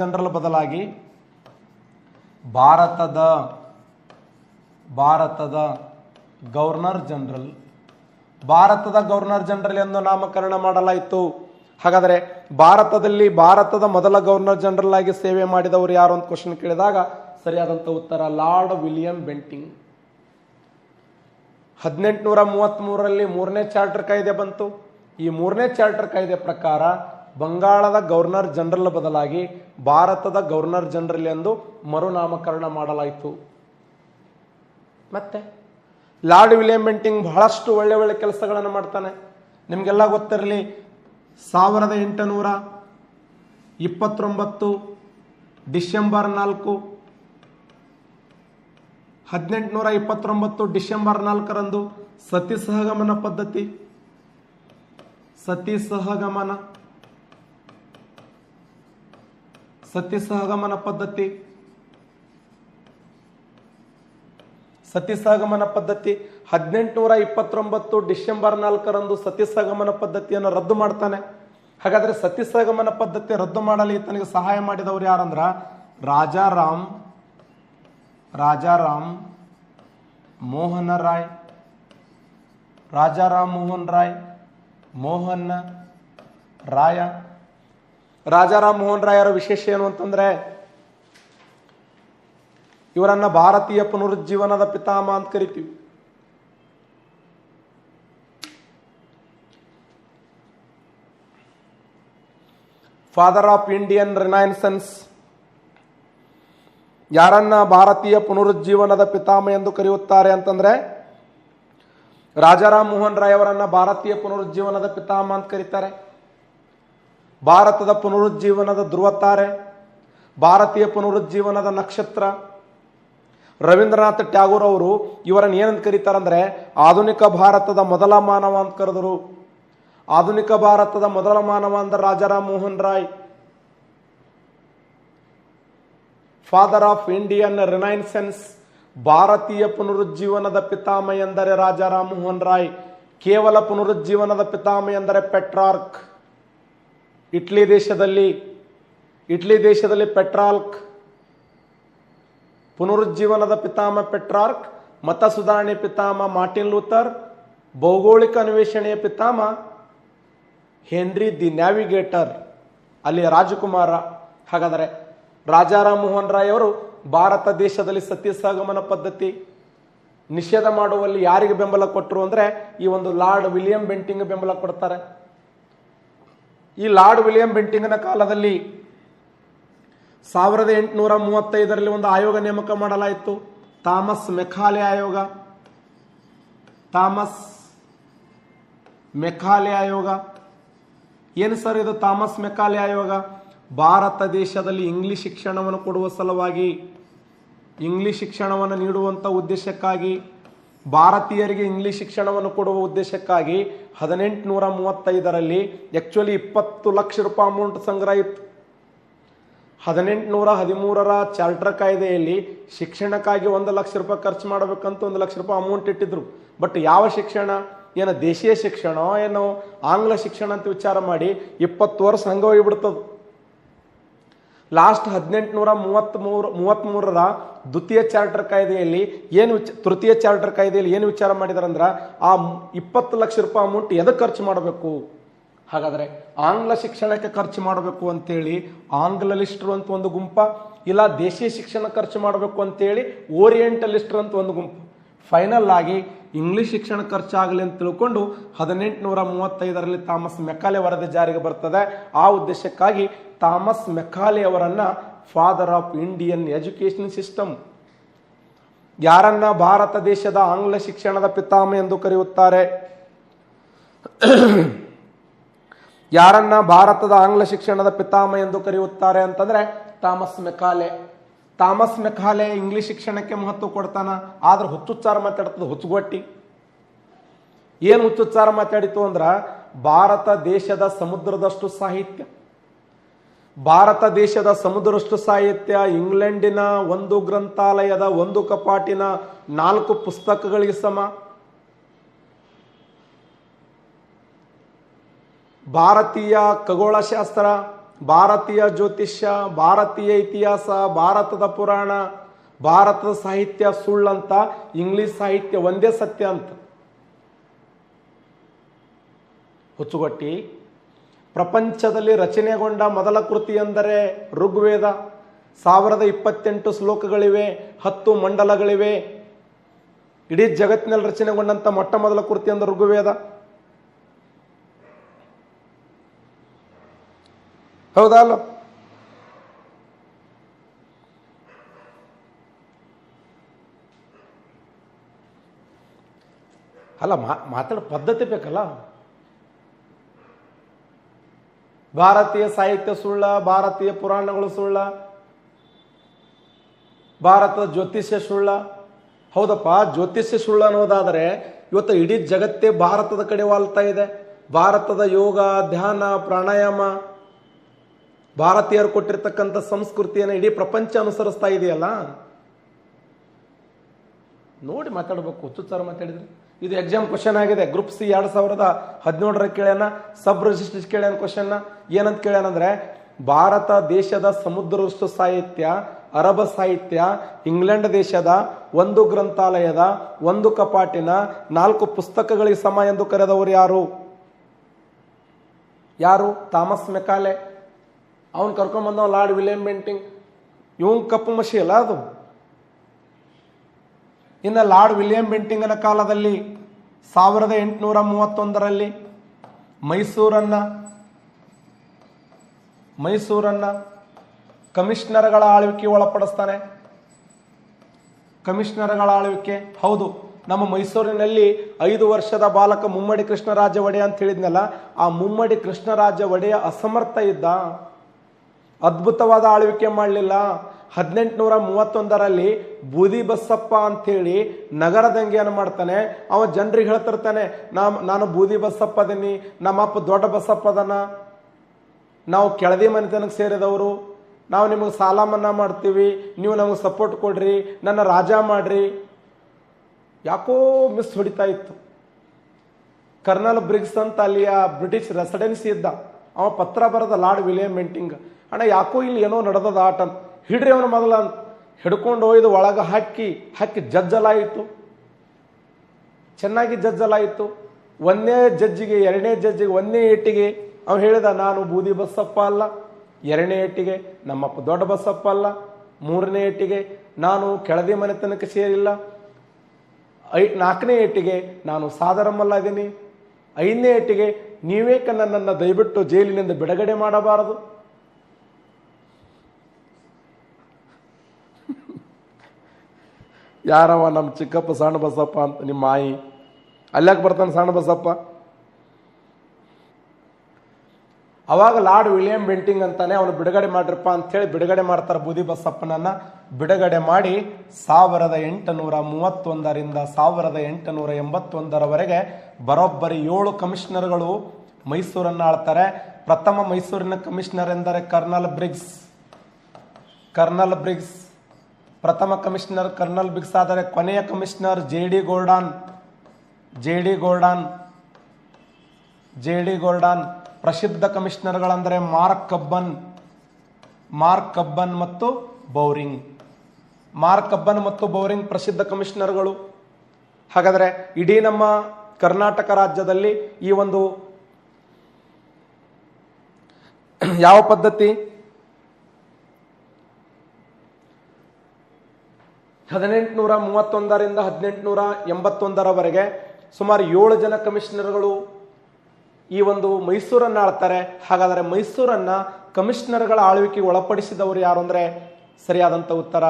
ಜನರಲ್ ಎಂದು ನಾಮಕರಣ ಮಾಡಲಾಯಿತು. ಹಾಗಾದರೆ ಭಾರತದ ಮೊದಲ ಗವರ್ನರ್ ಜನರಲ್ ಆಗಿ ಸೇವೆ ಮಾಡಿದವರು ಯಾರು ಅಂತ ಕ್ವಶನ್ ಕೇಳಿದಾಗ ಸರಿಯಾದಂತ ಉತ್ತರ ಲಾರ್ಡ್ ವಿಲಿಯಂ ಬೆಂಟಿಂಗ್. 1833ರಲ್ಲಿ 3ನೇ ಚಾರ್ಟರ್ ಕಾಯ್ದೆ ಬಂತು. ಈ 3ನೇ ಚಾರ್ಟರ್ ಕಾಯ್ದೆ ಪ್ರಕಾರ ಬಂಗಾಳದ ಗವರ್ನರ್ ಜನರಲ್ ಬದಲಾಗಿ ಭಾರತದ ಗವರ್ನರ್ ಜನರಲ್ ಎಂದು ಮರುನಾಮಕರಣ ಮಾಡಲಾಯಿತು. ಮತ್ತೆ ಲಾರ್ಡ್ ವಿಲಿಯಂ ಬೆಂಟಿಂಗ್ ಬಹಳಷ್ಟು ಒಳ್ಳೆ ಕೆಲಸಗಳನ್ನು ಮಾಡ್ತಾನೆ. ನಿಮಗೆಲ್ಲ ಗೊತ್ತಿರಲಿ 1829 ಡಿಸೆಂಬರ್ 4, 1829 ಡಿಸೆಂಬರ್ 4ರಂದು ಸತಿ ಸಹಗಮನ ಪದ್ಧತಿ ಸತಿ ಸಹಗಮನ ಪದ್ಧತಿ 1829 ಡಿಸೆಂಬರ್ 4ರಂದು ಸತಿ ಸಹಗಮನ ಪದ್ಧತಿಯನ್ನು ರದ್ದು ಮಾಡ್ತಾನೆ. ಹಾಗಾದ್ರೆ ಸತಿ ಸಹಗಮನ ಪದ್ಧತಿ ರದ್ದು ಮಾಡಲು ಈತನಿಗೆ ಸಹಾಯ ಮಾಡಿದವರು ಯಾರಂದ್ರ ರಾಜಾರಾಮ್ ಮೋಹನ್ ರಾಯ್. ರಾಜಾರಾಮ್ ಮೋಹನ್ ರಾಯರ ವಿಶೇಷ ಏನು ಅಂತಂದ್ರೆ ಇವರನ್ನ ಭಾರತೀಯ ಪುನರುಜ್ಜೀವನದ ಪಿತಾಮಹ ಅಂತ ಕರಿತೀವಿ. Father of Indian renaissance. ಯಾರನ್ನ ಭಾರತೀಯ ಪುನರುಜ್ಜೀವನದ ಪಿತಾಮಹ ಎಂದು ಕರೆಯುತ್ತಾರೆ ಅಂತಂದ್ರೆ ರಾಜಾರಾಮ್ ಮೋಹನ್ ರಾಯ್ ಅವರನ್ನ ಭಾರತೀಯ ಪುನರುಜ್ಜೀವನದ ಪಿತಾಮಹ ಅಂತ ಕರೀತಾರೆ. ಭಾರತದ ಪುನರುಜ್ಜೀವನದ ಧ್ರುವತಾರೆ, ಭಾರತೀಯ ಪುನರುಜ್ಜೀವನದ ನಕ್ಷತ್ರ. ರವೀಂದ್ರನಾಥ್ ಟ್ಯಾಗೋರ್ ಅವರು ಇವರನ್ನು ಏನಂತ ಕರೀತಾರಂದ್ರೆ ಆಧುನಿಕ ಭಾರತದ ಮೊದಲ ಮಾನವ ಅಂತ ಕರೆದರು. ಆಧುನಿಕ ಭಾರತದ ಮೊದಲ ಮಾನವ ಅಂದ್ರೆ Rajaram Mohan Roy. Father of Indian renaissance, ಭಾರತೀಯ ಪುನರುಜ್ಜೀವನದ ಪಿತಾಮಹ ಎಂದರೆ ರಾಜಾರಾಮ್ ಮೋಹನ್ ರಾಯ್. ಕೇವಲ ಪುನರುಜ್ಜೀವನದ ಪಿತಾಮಹ ಎಂದರೆ ಪೆಟ್ರಾರ್ಕ್. ಇಟ್ಲಿ ದೇಶದಲ್ಲಿ ಪೆಟ್ರಾರ್ಕ್ ಪುನರುಜ್ಜೀವನದ ಪಿತಾಮಹ ಪೆಟ್ರಾರ್ಕ್, ಮತ ಸುಧಾರಣೆ ಪಿತಾಮಹ ಮಾರ್ಟಿನ್ ಲೂಥರ್, ಭೌಗೋಳಿಕ ಅನ್ವೇಷಣೆಯ ಪಿತಾಮಹ ಹೆನ್ರಿ ದಿ ನ್ಯಾವಿಗೇಟರ್, ಅಲ್ಲಿ ರಾಜಕುಮಾರ. ಹಾಗಾದರೆ ರಾಜಾರಾಮ್ ಮೋಹನ್ ರಾಯ್ ಅವರು ಭಾರತ ದೇಶದಲ್ಲಿ ಸತ್ಯ ಸಹಗಮನ ಪದ್ಧತಿ ನಿಷೇಧ ಮಾಡುವಲ್ಲಿ ಯಾರಿಗೆ ಬೆಂಬಲ ಕೊಟ್ಟರು ಅಂದ್ರೆ ಈ ಒಂದು ಲಾರ್ಡ್ ವಿಲಿಯಂ ಬೆಂಟಿಂಗ್ ಬೆಂಬಲ ಕೊಡ್ತಾರೆ. ಈ ಲಾರ್ಡ್ ವಿಲಿಯಂ ಬೆಂಟಿಂಗ್ನ ಕಾಲದಲ್ಲಿ 1835ರಲ್ಲಿ ಒಂದು ಆಯೋಗ ನೇಮಕ ಮಾಡಲಾಯಿತು, ಥಾಮಸ್ ಮೆಕಾಲೆ ಆಯೋಗ. ಏನು ಸರ್ ಇದು ಥಾಮಸ್ ಮೆಕಾಲೆ ಆಯೋಗ? ಭಾರತ ದೇಶದಲ್ಲಿ ಇಂಗ್ಲಿಷ್ ಶಿಕ್ಷಣವನ್ನು ಕೊಡುವ ಸಲುವಾಗಿ, ಇಂಗ್ಲಿಷ್ ಶಿಕ್ಷಣವನ್ನು ನೀಡುವಂಥ ಉದ್ದೇಶಕ್ಕಾಗಿ, ಭಾರತೀಯರಿಗೆ ಇಂಗ್ಲಿಷ್ ಶಿಕ್ಷಣವನ್ನು ಕೊಡುವ ಉದ್ದೇಶಕ್ಕಾಗಿ 1835ರಲ್ಲಿ ಆಕ್ಚುಲಿ 20 ಲಕ್ಷ ರೂಪಾಯಿ ಅಮೌಂಟ್ ಸಂಗ್ರಹ ಇತ್ತು. 1813ರ ಚಾರ್ಟರ್ ಕಾಯ್ದೆಯಲ್ಲಿ ಶಿಕ್ಷಣಕ್ಕಾಗಿ 1 ಲಕ್ಷ ರೂಪಾಯಿ ಖರ್ಚು ಮಾಡಬೇಕಂತ 1 ಲಕ್ಷ ರೂಪಾಯಿ ಅಮೌಂಟ್ ಇಟ್ಟಿದ್ರು. ಬಟ್ ಯಾವ ಶಿಕ್ಷಣ, ಏನೋ ದೇಶೀಯ ಶಿಕ್ಷಣ ಏನೋ ಆಂಗ್ಲ ಶಿಕ್ಷಣ ಅಂತ ವಿಚಾರ ಮಾಡಿ 20 ವರ್ಷ ಹಂಗ ಹೋಗಿಬಿಡ್ತದ. ಲಾಸ್ಟ್ 1833ರ ತೃತೀಯ ಚಾರ್ಟರ್ ಕಾಯ್ದೆಯಲ್ಲಿ ಏನು ವಿಚಾರ ಮಾಡಿದಾರಂದ್ರ ಆ 20 ಲಕ್ಷ ರೂಪಾಯಿ ಅಮೌಂಟ್ ಎದಕ್ಕೆ ಖರ್ಚು ಮಾಡಬೇಕು? ಹಾಗಾದ್ರೆ ಆಂಗ್ಲ ಶಿಕ್ಷಣಕ್ಕೆ ಖರ್ಚು ಮಾಡಬೇಕು ಅಂತೇಳಿ ಆಂಗ್ಲಲಿಸ್ಟರು ಅಂತ ಒಂದು ಗುಂಪ, ಇಲ್ಲ ದೇಶೀಯ ಶಿಕ್ಷಣ ಖರ್ಚು ಮಾಡಬೇಕು ಅಂತೇಳಿ ಓರಿಯೆಂಟಲಿಸ್ಟರ್ ಅಂತ ಒಂದು ಗುಂಪು. ಫೈನಲ್ ಆಗಿ ಇಂಗ್ಲಿಷ್ ಶಿಕ್ಷಣ ಖರ್ಚಾಗಲಿ ಅಂತ ತಿಳ್ಕೊಂಡು 1835ರಲ್ಲಿ ಥಾಮಸ್ ಮೆಕಾಲೆ ವರದಿ ಜಾರಿಗೆ ಬರ್ತದೆ. ಆ ಉದ್ದೇಶಕ್ಕಾಗಿ ಥಾಮಸ್ ಮೆಕಾಲೆ ಅವರನ್ನ father of Indian education system, ಯಾರನ್ನ ಭಾರತ ದೇಶದ ಆಂಗ್ಲ ಶಿಕ್ಷಣದ ಪಿತಾಮಹ ಎಂದು ಕರೆಯುತ್ತಾರೆ? ಯಾರನ್ನ ಭಾರತದ ಆಂಗ್ಲ ಶಿಕ್ಷಣದ ಪಿತಾಮಹ ಎಂದು ಕರೆಯುತ್ತಾರೆ ಅಂತಂದ್ರೆ ಥಾಮಸ್ ಮೆಕಾಲೆ ಇಂಗ್ಲಿಷ್ ಶಿಕ್ಷಣಕ್ಕೆ ಮಹತ್ವ ಕೊಡ್ತಾನ. ಆದ್ರೆ ಹುಚ್ಚುಚ್ಚಾರ ಮಾತಾಡ್ತದ, ಹುಚ್ಚುಗೊಟ್ಟಿ. ಏನು ಹುಚ್ಚುಚ್ಚಾರ ಮಾತಾಡಿತು ಅಂದ್ರ ಭಾರತ ದೇಶದ ಸಮುದ್ರದಷ್ಟು ಸಾಹಿತ್ಯ ಇಂಗ್ಲೆಂಡಿನ ಒಂದು ಗ್ರಂಥಾಲಯದ ಒಂದು ಕಪಾಟಿನ 4 ಪುಸ್ತಕಗಳಿಗೆ ಸಮ. ಭಾರತೀಯ ಖಗೋಳಶಾಸ್ತ್ರ, ಭಾರತೀಯ ಜ್ಯೋತಿಷ್ಯ, ಭಾರತೀಯ ಇತಿಹಾಸ, ಭಾರತದ ಪುರಾಣ, ಭಾರತದ ಸಾಹಿತ್ಯ ಸುಳ್ಳಂತ, ಇಂಗ್ಲಿಷ್ ಸಾಹಿತ್ಯ ಒಂದೇ ಸತ್ಯ ಅಂತ ಹುಚ್ಚುಗೊಟ್ಟಿ. ಪ್ರಪಂಚದಲ್ಲಿ ರಚನೆಗೊಂಡ ಮೊದಲ ಕೃತಿ ಎಂದರೆ ಋಗ್ವೇದ. 1028 ಶ್ಲೋಕಗಳಿವೆ, 10 ಮಂಡಲಗಳಿವೆ. ಇಡೀ ಜಗತ್ತಿನಲ್ಲಿ ರಚನೆಗೊಂಡಂತ ಮೊಟ್ಟ ಮೊದಲ ಕೃತಿ ಅಂದರೆ ಋಗ್ವೇದ. ಹೌದಾ ಅಲ್ಲ? ಅಲ್ಲ ಮಾತಾಡೋ ಪದ್ಧತಿ ಬೇಕಲ್ಲ. ಭಾರತೀಯ ಸಾಹಿತ್ಯ ಸುಳ್ಳ, ಭಾರತೀಯ ಪುರಾಣಗಳು ಸುಳ್ಳ, ಭಾರತದ ಜ್ಯೋತಿಷ್ಯ ಸುಳ್ಳ? ಹೌದಪ್ಪ, ಜ್ಯೋತಿಷ್ಯ ಸುಳ್ಳು ಅನ್ನೋದಾದರೆ ಇವತ್ತು ಇಡೀ ಜಗತ್ತೇ ಭಾರತದ ಕಡೆ ವಾಲ್ತಾ ಇದೆ. ಭಾರತದ ಯೋಗ, ಧ್ಯಾನ, ಪ್ರಾಣಾಯಾಮ, ಭಾರತೀಯರು ಕೊಟ್ಟಿರ್ತಕ್ಕಂಥ ಸಂಸ್ಕೃತಿಯನ್ನು ಇಡೀ ಪ್ರಪಂಚ ಅನುಸರಿಸ್ತಾ ಇದೆಯಲ್ಲ. ನೋಡಿ ಮಾತಾಡ್ಬೇಕು, ಹುಚ್ಚುಚ್ಚಾರ ಮಾತಾಡಿದ್ರೆ. ಇದು ಎಕ್ಸಾಮ್ ಕ್ವಶನ್ ಆಗಿದೆ. ಗ್ರೂಪ್ ಸಿ 2017 ಕೇಳ್ಯಾನ, ಸಬ್ ರಿಜಿಸ್ಟರ್ ಕೇಳ್ಯಾನ. ಕ್ವಶನ್ ಏನಂತ ಕೇಳ್ಯಾನಂದ್ರೆ, ಭಾರತ ದೇಶದ ಸಮುದ್ರಷ್ಟು ಸಾಹಿತ್ಯ, ಅರಬ್ ಸಾಹಿತ್ಯ, ಇಂಗ್ಲೆಂಡ್ ದೇಶದ 1 ಗ್ರಂಥಾಲಯದ 1 ಕಪಾಟಿನ 4 ಪುಸ್ತಕಗಳಿಗೆ ಸಮ ಎಂದು ಕರೆದವರು ಯಾರು? ಯಾರು? Thomas Macaulay. ಅವನು ಕರ್ಕೊಂಡ್ಬಂದವ ಲಾರ್ಡ್ ವಿಲಿಯಂ ಬೆಂಟಿಂಗ್. ಇವನ್ ಕಪ್ಪು ಮಷಿ ಅಲ್ಲ ಅದು. ಇನ್ನು ಲಾರ್ಡ್ ವಿಲಿಯಂ ಬೆಂಟಿಂಗನ ಕಾಲದಲ್ಲಿ 1831 ಮೈಸೂರನ್ನ ಕಮಿಷನರ್ಗಳ ಆಳ್ವಿಕೆ ಒಳಪಡಿಸ್ತಾನೆ. ಕಮಿಷನರ್ಗಳ ಆಳ್ವಿಕೆ. ಹೌದು, ನಮ್ಮ ಮೈಸೂರಿನಲ್ಲಿ 5 ವರ್ಷದ ಬಾಲಕ ಮುಮ್ಮಡಿ ಕೃಷ್ಣರಾಜ ಒಡೆಯ ಅಂತ ಹೇಳಿದ್ನಲ್ಲ, ಆ ಮುಮ್ಮಡಿ ಕೃಷ್ಣರಾಜ ಒಡೆಯ ಅಸಮರ್ಥ ಇದ್ದ, ಅದ್ಭುತವಾದ ಆಳ್ವಿಕೆ ಮಾಡಲಿಲ್ಲ. 1831 ಬೂದಿ ಬಸಪ್ಪ ಅಂತೇಳಿ ನಗರ ದಂಗೆಯನ್ನು ಮಾಡ್ತಾನೆ. ಅವ ಜನರಿಗೆ ಹೇಳ್ತಿರ್ತಾನೆ, ನಾನು ಬೂದಿ ಬಸಪ್ಪ ಅದೀನಿ, ನಮ್ಮಪ್ಪ ದೊಡ್ಡ ಬಸಪ್ಪ ಅದನ, ನಾವು ಕೆಳದಿ ಮನೆತನಕ್ಕೆ ಸೇರಿದವರು, ನಾವು ನಿಮಗೆ ಸಾಲ ಮನ್ನಾ ಮಾಡ್ತೀವಿ, ನೀವು ನಮಗೆ ಸಪೋರ್ಟ್ ಕೊಡ್ರಿ, ನನ್ನ ರಾಜ ಮಾಡ್ರಿ. ಯಾಕೋ ಮಿಸ್ ಹೊಡಿತಾ ಇತ್ತು. ಕರ್ನಲ್ ಬ್ರಿಗ್ಸ್ ಅಂತ ಅಲ್ಲಿಯ ಬ್ರಿಟಿಷ್ ರೆಸಿಡೆನ್ಸಿ ಇದ್ದ, ಅವ ಪತ್ರ ಬರೆದ ಲಾರ್ಡ್ ವಿಲಿಯಂ ಬೆಂಟಿಂಗ್, ಅಣ್ಣ ಯಾಕೋ ಇಲ್ಲಿ ಏನೋ ನಡೆದದ ಆಟ, ಹಿಡ್ರಿ ಅವನು ಮೊದಲ ಅಂತ ಹಿಡ್ಕೊಂಡು ಒಯ್ದು ಒಳಗೆ ಹಾಕಿ ಜಜ್ಜಲಾಯಿತು. ಚೆನ್ನಾಗಿ ಜಜ್ಜಲಾಯಿತು. 1ನೇ ಜಡ್ಜಿಗೆ 2ನೇ ಜಡ್ಜಿಗೆ 1ನೇ ಏಟಿಗೆ ಅವ ಹೇಳಿದ, ನಾನು ಬೂದಿ ಬಸಪ್ಪ ಅಲ್ಲ. 2ನೇ ಏಟಿಗೆ ನಮ್ಮಪ್ಪ ದೊಡ್ಡ ಬಸಪ್ಪ ಅಲ್ಲ. 3ನೇ ಏಟಿಗೆ ನಾನು ಕೆಳದಿ ಮನೆತನಕ್ಕೆ ಸೇರಿಲ್ಲ. 4ನೇ ಏಟಿಗೆ ನಾನು ಸಾದರಮಲ್ಲ ಇದ್ದೀನಿ. 5ನೇ ಏಟಿಗೆ ನೀವೇಕ ನನ್ನನ್ನು ದಯವಿಟ್ಟು ಜೈಲಿನಿಂದ ಬಿಡುಗಡೆ ಮಾಡಬಾರದು. ಯಾರವ? ನಮ್ಮ ಚಿಕ್ಕಪ್ಪ ಸಣ್ಣ ಬಸಪ್ಪ ಅಂತ. ನಿಮ್ಮ ಮಾಯಿ ಅಲ್ಯಾಕೆ ಬರ್ತಾನೆ ಸಣ್ಣ ಬಸಪ್ಪ? ಅವಾಗ ಲಾರ್ಡ್ ವಿಲಿಯಂ ಬೆಂಟಿಂಗ್ ಅಂತಾನೆ, ಅವನು ಬಿಡುಗಡೆ ಮಾಡ್ರಪ್ಪ ಅಂತೇಳಿ ಬಿಡುಗಡೆ ಮಾಡ್ತಾರೆ. ಬೂದಿ ಬಸಪ್ಪನನ್ನ ಬಿಡುಗಡೆ ಮಾಡಿ 1831 1881 ಬರೋಬ್ಬರಿ 7 ಕಮಿಷನರ್ಗಳು ಮೈಸೂರನ್ನು ಆಳ್ತಾರೆ. ಪ್ರಥಮ ಮೈಸೂರಿನ ಕಮಿಷನರ್ ಎಂದರೆ ಕರ್ನಲ್ ಬ್ರಿಗ್ಸ್. ಪ್ರಥಮ ಕಮಿಷನರ್ ಕರ್ನಲ್ ಬ್ರಿಗ್ಸ್ ಆದರೆ ಕೊನೆಯ ಕಮಿಷನರ್ ಜೆ ಡಿ ಗೋರ್ಡಾನ್. ಪ್ರಸಿದ್ಧ ಕಮಿಷನರ್ಗಳಂದರೆ ಮಾರ್ಕ್ ಕಬ್ಬನ್ ಮತ್ತು ಬೌರಿಂಗ್ ಪ್ರಸಿದ್ಧ ಕಮಿಷನರ್ಗಳು. ಹಾಗಾದರೆ ಇಡೀ ನಮ್ಮ ಕರ್ನಾಟಕ ರಾಜ್ಯದಲ್ಲಿ ಈ ಒಂದು ಯಾವ ಪದ್ಧತಿ? 1831 1881 ಸುಮಾರು 7 ಜನ ಕಮಿಷನರ್ಗಳು ಈ ಒಂದು ಮೈಸೂರನ್ನು ಆಳ್ತಾರೆ. ಹಾಗಾದರೆ ಮೈಸೂರನ್ನ ಕಮಿಷನರ್ಗಳ ಆಳ್ವಿಕೆಗೆ ಒಳಪಡಿಸಿದವರು ಯಾರು ಅಂದ್ರೆ ಸರಿಯಾದಂಥ ಉತ್ತರ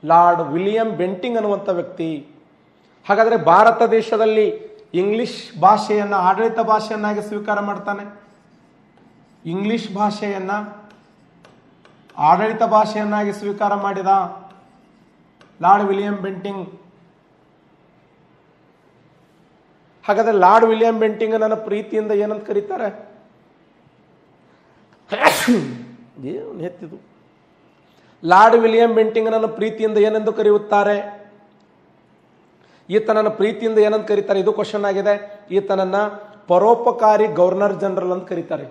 ಲಾರ್ಡ್ ವಿಲಿಯಂ ಬೆಂಟಿಂಗ್ ಅನ್ನುವಂಥ ವ್ಯಕ್ತಿ. ಹಾಗಾದರೆ ಭಾರತ ದೇಶದಲ್ಲಿ ಇಂಗ್ಲಿಷ್ ಭಾಷೆಯನ್ನ ಆಡಳಿತ ಭಾಷೆಯನ್ನಾಗಿ ಸ್ವೀಕಾರ ಮಾಡ್ತಾನೆ. ಇಂಗ್ಲಿಷ್ ಭಾಷೆಯನ್ನ ಆಡಳಿತ ಭಾಷೆಯನ್ನಾಗಿ ಸ್ವೀಕಾರ ಮಾಡಿದ ಲಾರ್ಡ್ ವಿಲಿಯಂ ಬೆಂಟಿಂಗ್. ಹಾಗಾದ್ರೆ ಲಾರ್ಡ್ ವಿಲಿಯಂ ಬೆಂಟಿಂಗ್ ನನ್ನ ಪ್ರೀತಿಯಿಂದ ಏನಂತ ಕರೀತಾರೆ? ಏನು ಹೆತ್ತಿದು? ಲಾರ್ಡ್ ವಿಲಿಯಂ ಬೆಂಟಿಂಗ್ ನನ್ನ ಪ್ರೀತಿಯಿಂದ ಏನೆಂದು ಕರೆಯುತ್ತಾರೆ? ಈತನನ್ನ ಪ್ರೀತಿಯಿಂದ ಏನಂತ ಕರೀತಾರೆ? ಇದು ಕ್ವಶನ್ ಆಗಿದೆ. ಈತನನ್ನ ಪರೋಪಕಾರಿ ಗವರ್ನರ್ ಜನರಲ್ ಅಂತ ಕರೀತಾರೆ.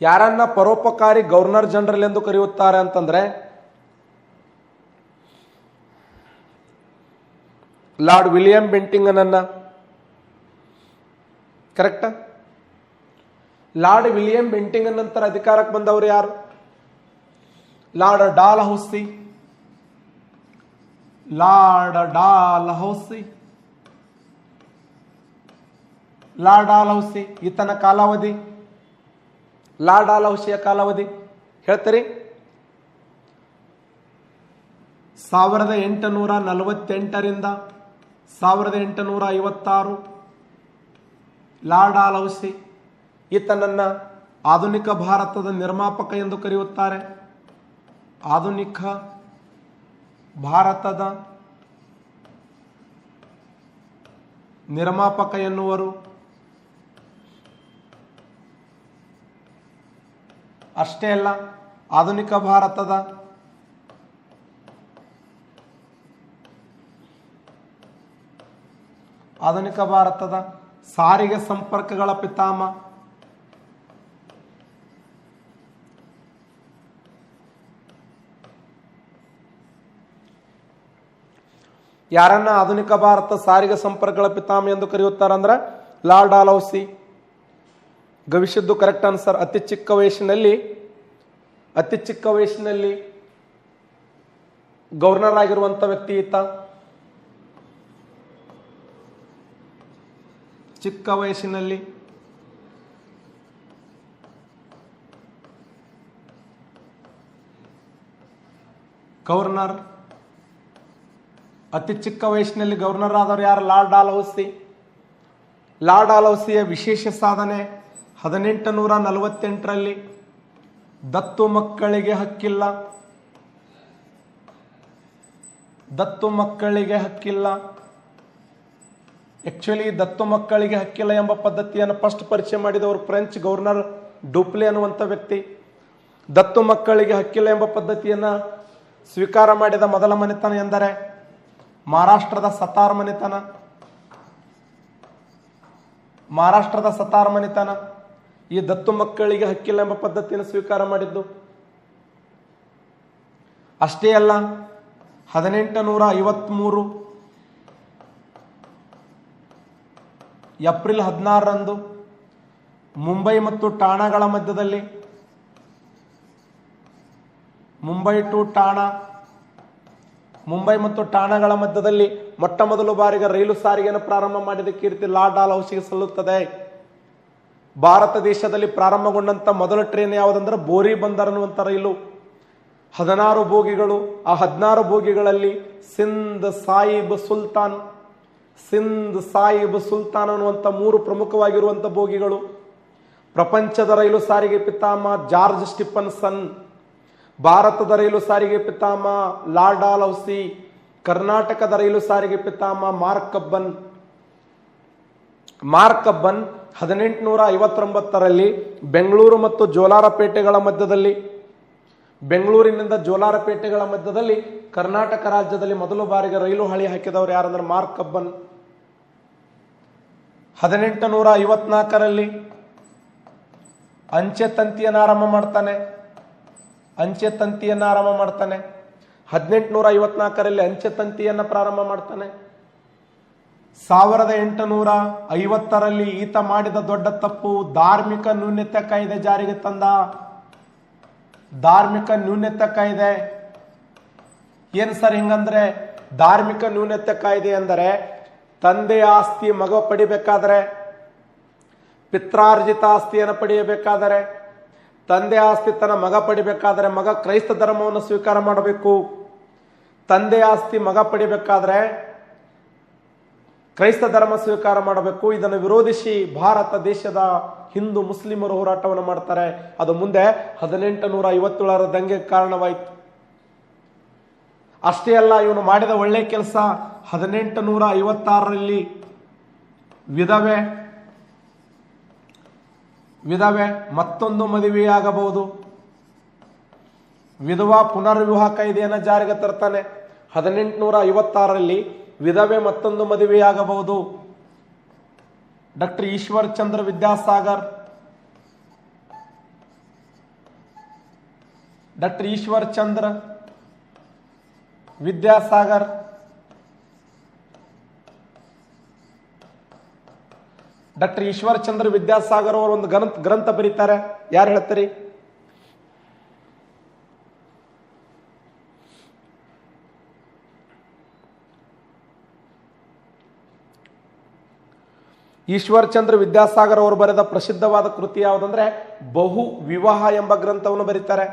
ಯಾರನ್ನ ಪರೋಪಕಾರಿ ಗವರ್ನರ್ ಜನರಲ್ ಎಂದು ಕರೆಯುತ್ತಾರೆ ಅಂತಂದ್ರೆ ಲಾರ್ಡ್ ವಿಲಿಯಂ ಬೆಂಟಿಂಗ್ ನನ್ನ. ಕರೆಕ್ಟಾ? ಲಾರ್ಡ್ ವಿಲಿಯಂ ಬೆಂಟಿಂಗ್ ನಂತರ ಅಧಿಕಾರಕ್ಕೆ ಬಂದವರು ಯಾರು? Lord Dalhousie. ಲಾರ್ಡ್ ಡಾಲ್ಹೌಸಿ ಈತನ ಕಾಲಾವಧಿ, ಲಾರ್ಡ್ ಡಾಲ್ಹೌಸಿಯ ಕಾಲಾವಧಿ ಹೇಳ್ತೀರಿ? 1848ರಿಂದ 1856 ಲಾರ್ಡ್ ಡಾಲ್ಹೌಸಿ ಈತನನ್ನು ಆಧುನಿಕ ಭಾರತದ ನಿರ್ಮಾಪಕ ಎಂದು ಕರೆಯುತ್ತಾರೆ. ಆಧುನಿಕ ಭಾರತದ ನಿರ್ಮಾಪಕ ಎನ್ನುವರು. ಅಷ್ಟೇ ಅಲ್ಲ, ಆಧುನಿಕ ಭಾರತದ ಸಾರಿಗೆ ಸಂಪರ್ಕಗಳ ಪಿತಾಮಹ. ಯಾರನ್ನ ಆಧುನಿಕ ಭಾರತ ಸಾರಿಗೆ ಸಂಪರ್ಕಗಳ ಪಿತಾಮಹ ಎಂದು ಕರೆಯುತ್ತಾರಂದ್ರೆ Lord Dalhousie. Gavisiddu correct answer. ಅತಿ ಚಿಕ್ಕ ವಯಸ್ಸಿನಲ್ಲಿ ಗವರ್ನರ್ ಆಗಿರುವಂತ ವ್ಯಕ್ತಿ ಈತ. ಚಿಕ್ಕ ವಯಸ್ಸಿನಲ್ಲಿ ಗವರ್ನರ್, ಅತಿ ಚಿಕ್ಕ ವಯಸ್ಸಿನಲ್ಲಿ ಗವರ್ನರ್ ಆದವರು ಯಾರು? Lord Dalhousie. ಲಾರ್ಡ್ ಡಾಲ್ಹೌಸಿಯ ವಿಶೇಷ ಸಾಧನೆ 1848ರಲ್ಲಿ ದತ್ತು ಮಕ್ಕಳಿಗೆ ಹಕ್ಕಿಲ್ಲ. ಆಕ್ಚುಲಿ ದತ್ತು ಮಕ್ಕಳಿಗೆ ಹಕ್ಕಿಲ್ಲ ಎಂಬ ಪದ್ಧತಿಯನ್ನು ಫಸ್ಟ್ ಪರಿಚಯ ಮಾಡಿದವರು ಫ್ರೆಂಚ್ ಗವರ್ನರ್ ಡೂಪ್ಲೆ ಅನ್ನುವಂಥ ವ್ಯಕ್ತಿ. ದತ್ತು ಮಕ್ಕಳಿಗೆ ಹಕ್ಕಿಲ್ಲ ಎಂಬ ಪದ್ಧತಿಯನ್ನು ಸ್ವೀಕಾರ ಮಾಡಿದ ಮೊದಲ ಮನೆತನ ಎಂದರೆ ಮಹಾರಾಷ್ಟ್ರದ ಸತಾರ್ ಮನೆತನ ಈ ದತ್ತು ಮಕ್ಕಳಿಗೆ ಹಕ್ಕಿಲ್ಲ ಎಂಬ ಪದ್ಧತಿಯನ್ನು ಸ್ವೀಕಾರ ಮಾಡಿದ್ದು. ಅಷ್ಟೇ ಅಲ್ಲ, 1853 ಏಪ್ರಿಲ್ 16ರಂದು ಮುಂಬೈ ಮತ್ತು ಠಾಣಾಗಳ ಮಧ್ಯದಲ್ಲಿ ಮುಂಬೈ ಮತ್ತು ಠಾಣಾಗಳ ಮಧ್ಯದಲ್ಲಿ ಮೊಟ್ಟ ಮೊದಲು ಬಾರಿಗೆ ರೈಲು ಸಾರಿಗೆಯನ್ನು ಪ್ರಾರಂಭ ಮಾಡಿದ ಕೀರ್ತಿ ಲಾರ್ಡ್ ಡಾಲ್ಹೌಸಿಗೆ ಸಲ್ಲುತ್ತದೆ. ಭಾರತ ದೇಶದಲ್ಲಿ ಪ್ರಾರಂಭಗೊಂಡಂತ ಮೊದಲ ಟ್ರೈನ್ ಯಾವುದಂದ್ರೆ ಬೋರಿ ಬಂದರ್ ಅನ್ನುವಂಥ ರೈಲು. 16 ಬೋಗಿಗಳು. ಆ 16 ಬೋಗಿಗಳಲ್ಲಿ ಸಿಂಧ್ ಸಾಹಿಬ್ ಸುಲ್ತಾನ್ ಅನ್ನುವಂಥ 3 ಪ್ರಮುಖವಾಗಿರುವಂಥ ಬೋಗಿಗಳು. ಪ್ರಪಂಚದ ರೈಲು ಸಾರಿಗೆ ಪಿತಾಮಹ ಜಾರ್ಜ್ ಸ್ಟಿಫನ್ಸನ್. ಭಾರತದ ರೈಲು ಸಾರಿಗೆ ಪಿತಾಮಹ ಲಾರ್ಡ್ ಡಾಲ್ಹೌಸಿ. ಕರ್ನಾಟಕದ ರೈಲು ಸಾರಿಗೆ ಪಿತಾಮಹ ಮಾರ್ಕ್ ಕಬ್ಬನ್. 1859ರಲ್ಲಿ ಬೆಂಗಳೂರು ಮತ್ತು ಬೆಂಗಳೂರಿನಿಂದ ಜೋಲಾರಪೇಟೆಗಳ ಮಧ್ಯದಲ್ಲಿ ಕರ್ನಾಟಕ ರಾಜ್ಯದಲ್ಲಿ ಮೊದಲ ಬಾರಿಗೆ ರೈಲು ಹಳಿ ಹಾಕಿದವರು ಯಾರಂದ್ರೆ ಮಾರ್ಕ್ ಕಬ್ಬನ್. 1854ರಲ್ಲಿ ಅಂಚೆ ತಂತಿಯನ್ನು ಆರಂಭ ಮಾಡ್ತಾನೆ. 1854ರಲ್ಲಿ ಅಂಚೆ ತಂತಿಯನ್ನು ಪ್ರಾರಂಭ ಮಾಡ್ತಾನೆ. 1850ರಲ್ಲಿ ಈತ ಮಾಡಿದ ದೊಡ್ಡ ತಪ್ಪು ಧಾರ್ಮಿಕ ನ್ಯೂನತೆ ಕಾಯ್ದೆ ಜಾರಿಗೆ ತಂದ. ಧಾರ್ಮಿಕ ನ್ಯೂನತೆ ಕಾಯ್ದೆ ಏನ್ ಸರ್ ಹಿಂಗಂದ್ರೆ? ಧಾರ್ಮಿಕ ನ್ಯೂನತೆ ಕಾಯ್ದೆ ಅಂದರೆ ತಂದೆಯ ಆಸ್ತಿ ಮಗ ಪಡಿಬೇಕಾದರೆ, ಪಿತ್ರಾರ್ಜಿತ ಆಸ್ತಿಯನ್ನು ಪಡೆಯಬೇಕಾದರೆ, ತಂದೆ ಆಸ್ತಿ ತನ್ನ ಮಗ ಪಡಿಬೇಕಾದರೆ ಮಗ ಕ್ರೈಸ್ತ ಧರ್ಮವನ್ನು ಸ್ವೀಕಾರ ಮಾಡಬೇಕು. ತಂದೆ ಆಸ್ತಿ ಮಗ ಪಡಿಬೇಕಾದ್ರೆ ಕ್ರೈಸ್ತ ಧರ್ಮ ಸ್ವೀಕಾರ ಮಾಡಬೇಕು. ಇದನ್ನು ವಿರೋಧಿಸಿ ಭಾರತ ದೇಶದ ಹಿಂದೂ ಮುಸ್ಲಿಮರು ಹೋರಾಟವನ್ನು ಮಾಡ್ತಾರೆ. ಅದು ಮುಂದೆ 1857ರ ದಂಗೆಗೆ ಕಾರಣವಾಯಿತು. ಅಷ್ಟೇ ಅಲ್ಲ, ಇವನು ಮಾಡಿದ ಒಳ್ಳೆ ಕೆಲಸ 1856ರಲ್ಲಿ ವಿಧವೆ ಮತ್ತೊಂದು ಮದುವೆಯಾಗಬಹುದು. ವಿಧವಾ ಪುನರ್ವಿವಾಹ ಕಾಯ್ದೆಯನ್ನು ಜಾರಿಗೆ ತರ್ತಾನೆ. 1856ರಲ್ಲಿ ವಿಧವೆ ಮತ್ತೊಂದು ಮದುವೆಯಾಗಬಹುದು. ಡಾಕ್ಟರ್ ಈಶ್ವರ್ ಚಂದ್ರ ವಿದ್ಯಾಸಾಗರ್ ಡಾಕ್ಟರ್ ಈಶ್ವರ್ ಚಂದ್ರ ವಿದ್ಯಾಸಾಗರ್ ಅವರು ಒಂದು ಗ್ರಂಥ ಬರೀತಾರೆ. ಯಾರು ಹೇಳ್ತಾರೆ? ಈಶ್ವರ್ ಚಂದ್ರ ವಿದ್ಯಾಸಾಗರ್ ಅವರು ಬರೆದ ಪ್ರಸಿದ್ಧವಾದ ಕೃತಿ ಯಾವುದಂದ್ರೆ ಬಹು ವಿವಾಹ ಎಂಬ ಗ್ರಂಥವನ್ನು ಬರೀತಾರೆ.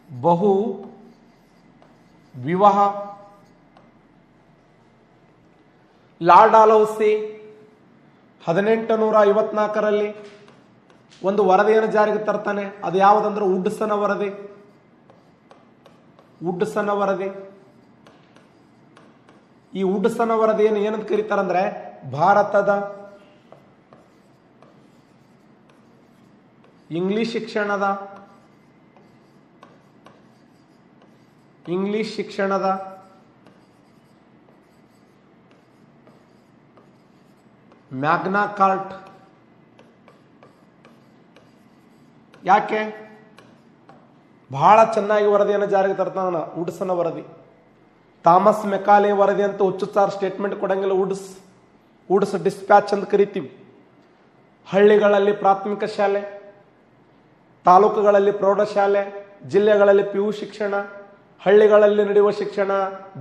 ಬಹು ವಿವಾಹ. ಲಾರ್ಡ್ ಡಾಲ್ಹೌಸಿ 1854ರಲ್ಲಿ ಒಂದು ವರದಿಯನ್ನು ಜಾರಿಗೆ ತರ್ತಾನೆ. ಅದು ಯಾವುದಂದ್ರೆ ವುಡ್ಸನ್ ವರದಿ. ವುಡ್ಸನ್ ವರದಿ. ಈ ವುಡ್ಸನ್ ವರದಿಯನ್ನು ಏನಂತ ಕರೀತಾರಂದ್ರೆ ಭಾರತದ ಇಂಗ್ಲಿಷ್ ಶಿಕ್ಷಣದ ಮ್ಯಾಗ್ನಾ ಕಾರ್ಟ್. ಯಾಕೆ? ಬಹಳ ಚೆನ್ನಾಗಿ ವರದಿಯನ್ನು ಜಾರಿಗೆ ತರ್ತಾನ ವುಡ್ಸನ್ ವರದಿ. ಥಾಮಸ್ ಮೆಕಾಲೆ ವರದಿ ಅಂತ ಹುಚ್ಚುಚ್ಚಾರ ಸ್ಟೇಟ್ಮೆಂಟ್ ಕೊಡಂಗಿಲ್ಲ. ವುಡ್ಸ್ ಡಿಸ್ಪ್ಯಾಚ್ ಅಂತ ಕರಿತೀವಿ. ಹಳ್ಳಿಗಳಲ್ಲಿ ಪ್ರಾಥಮಿಕ ಶಾಲೆ, ತಾಲೂಕುಗಳಲ್ಲಿ ಪ್ರೌಢಶಾಲೆ, ಜಿಲ್ಲೆಗಳಲ್ಲಿ PU ಶಿಕ್ಷಣ, ಹಳ್ಳಿಗಳಲ್ಲಿ ನಡೆಯುವ ಶಿಕ್ಷಣ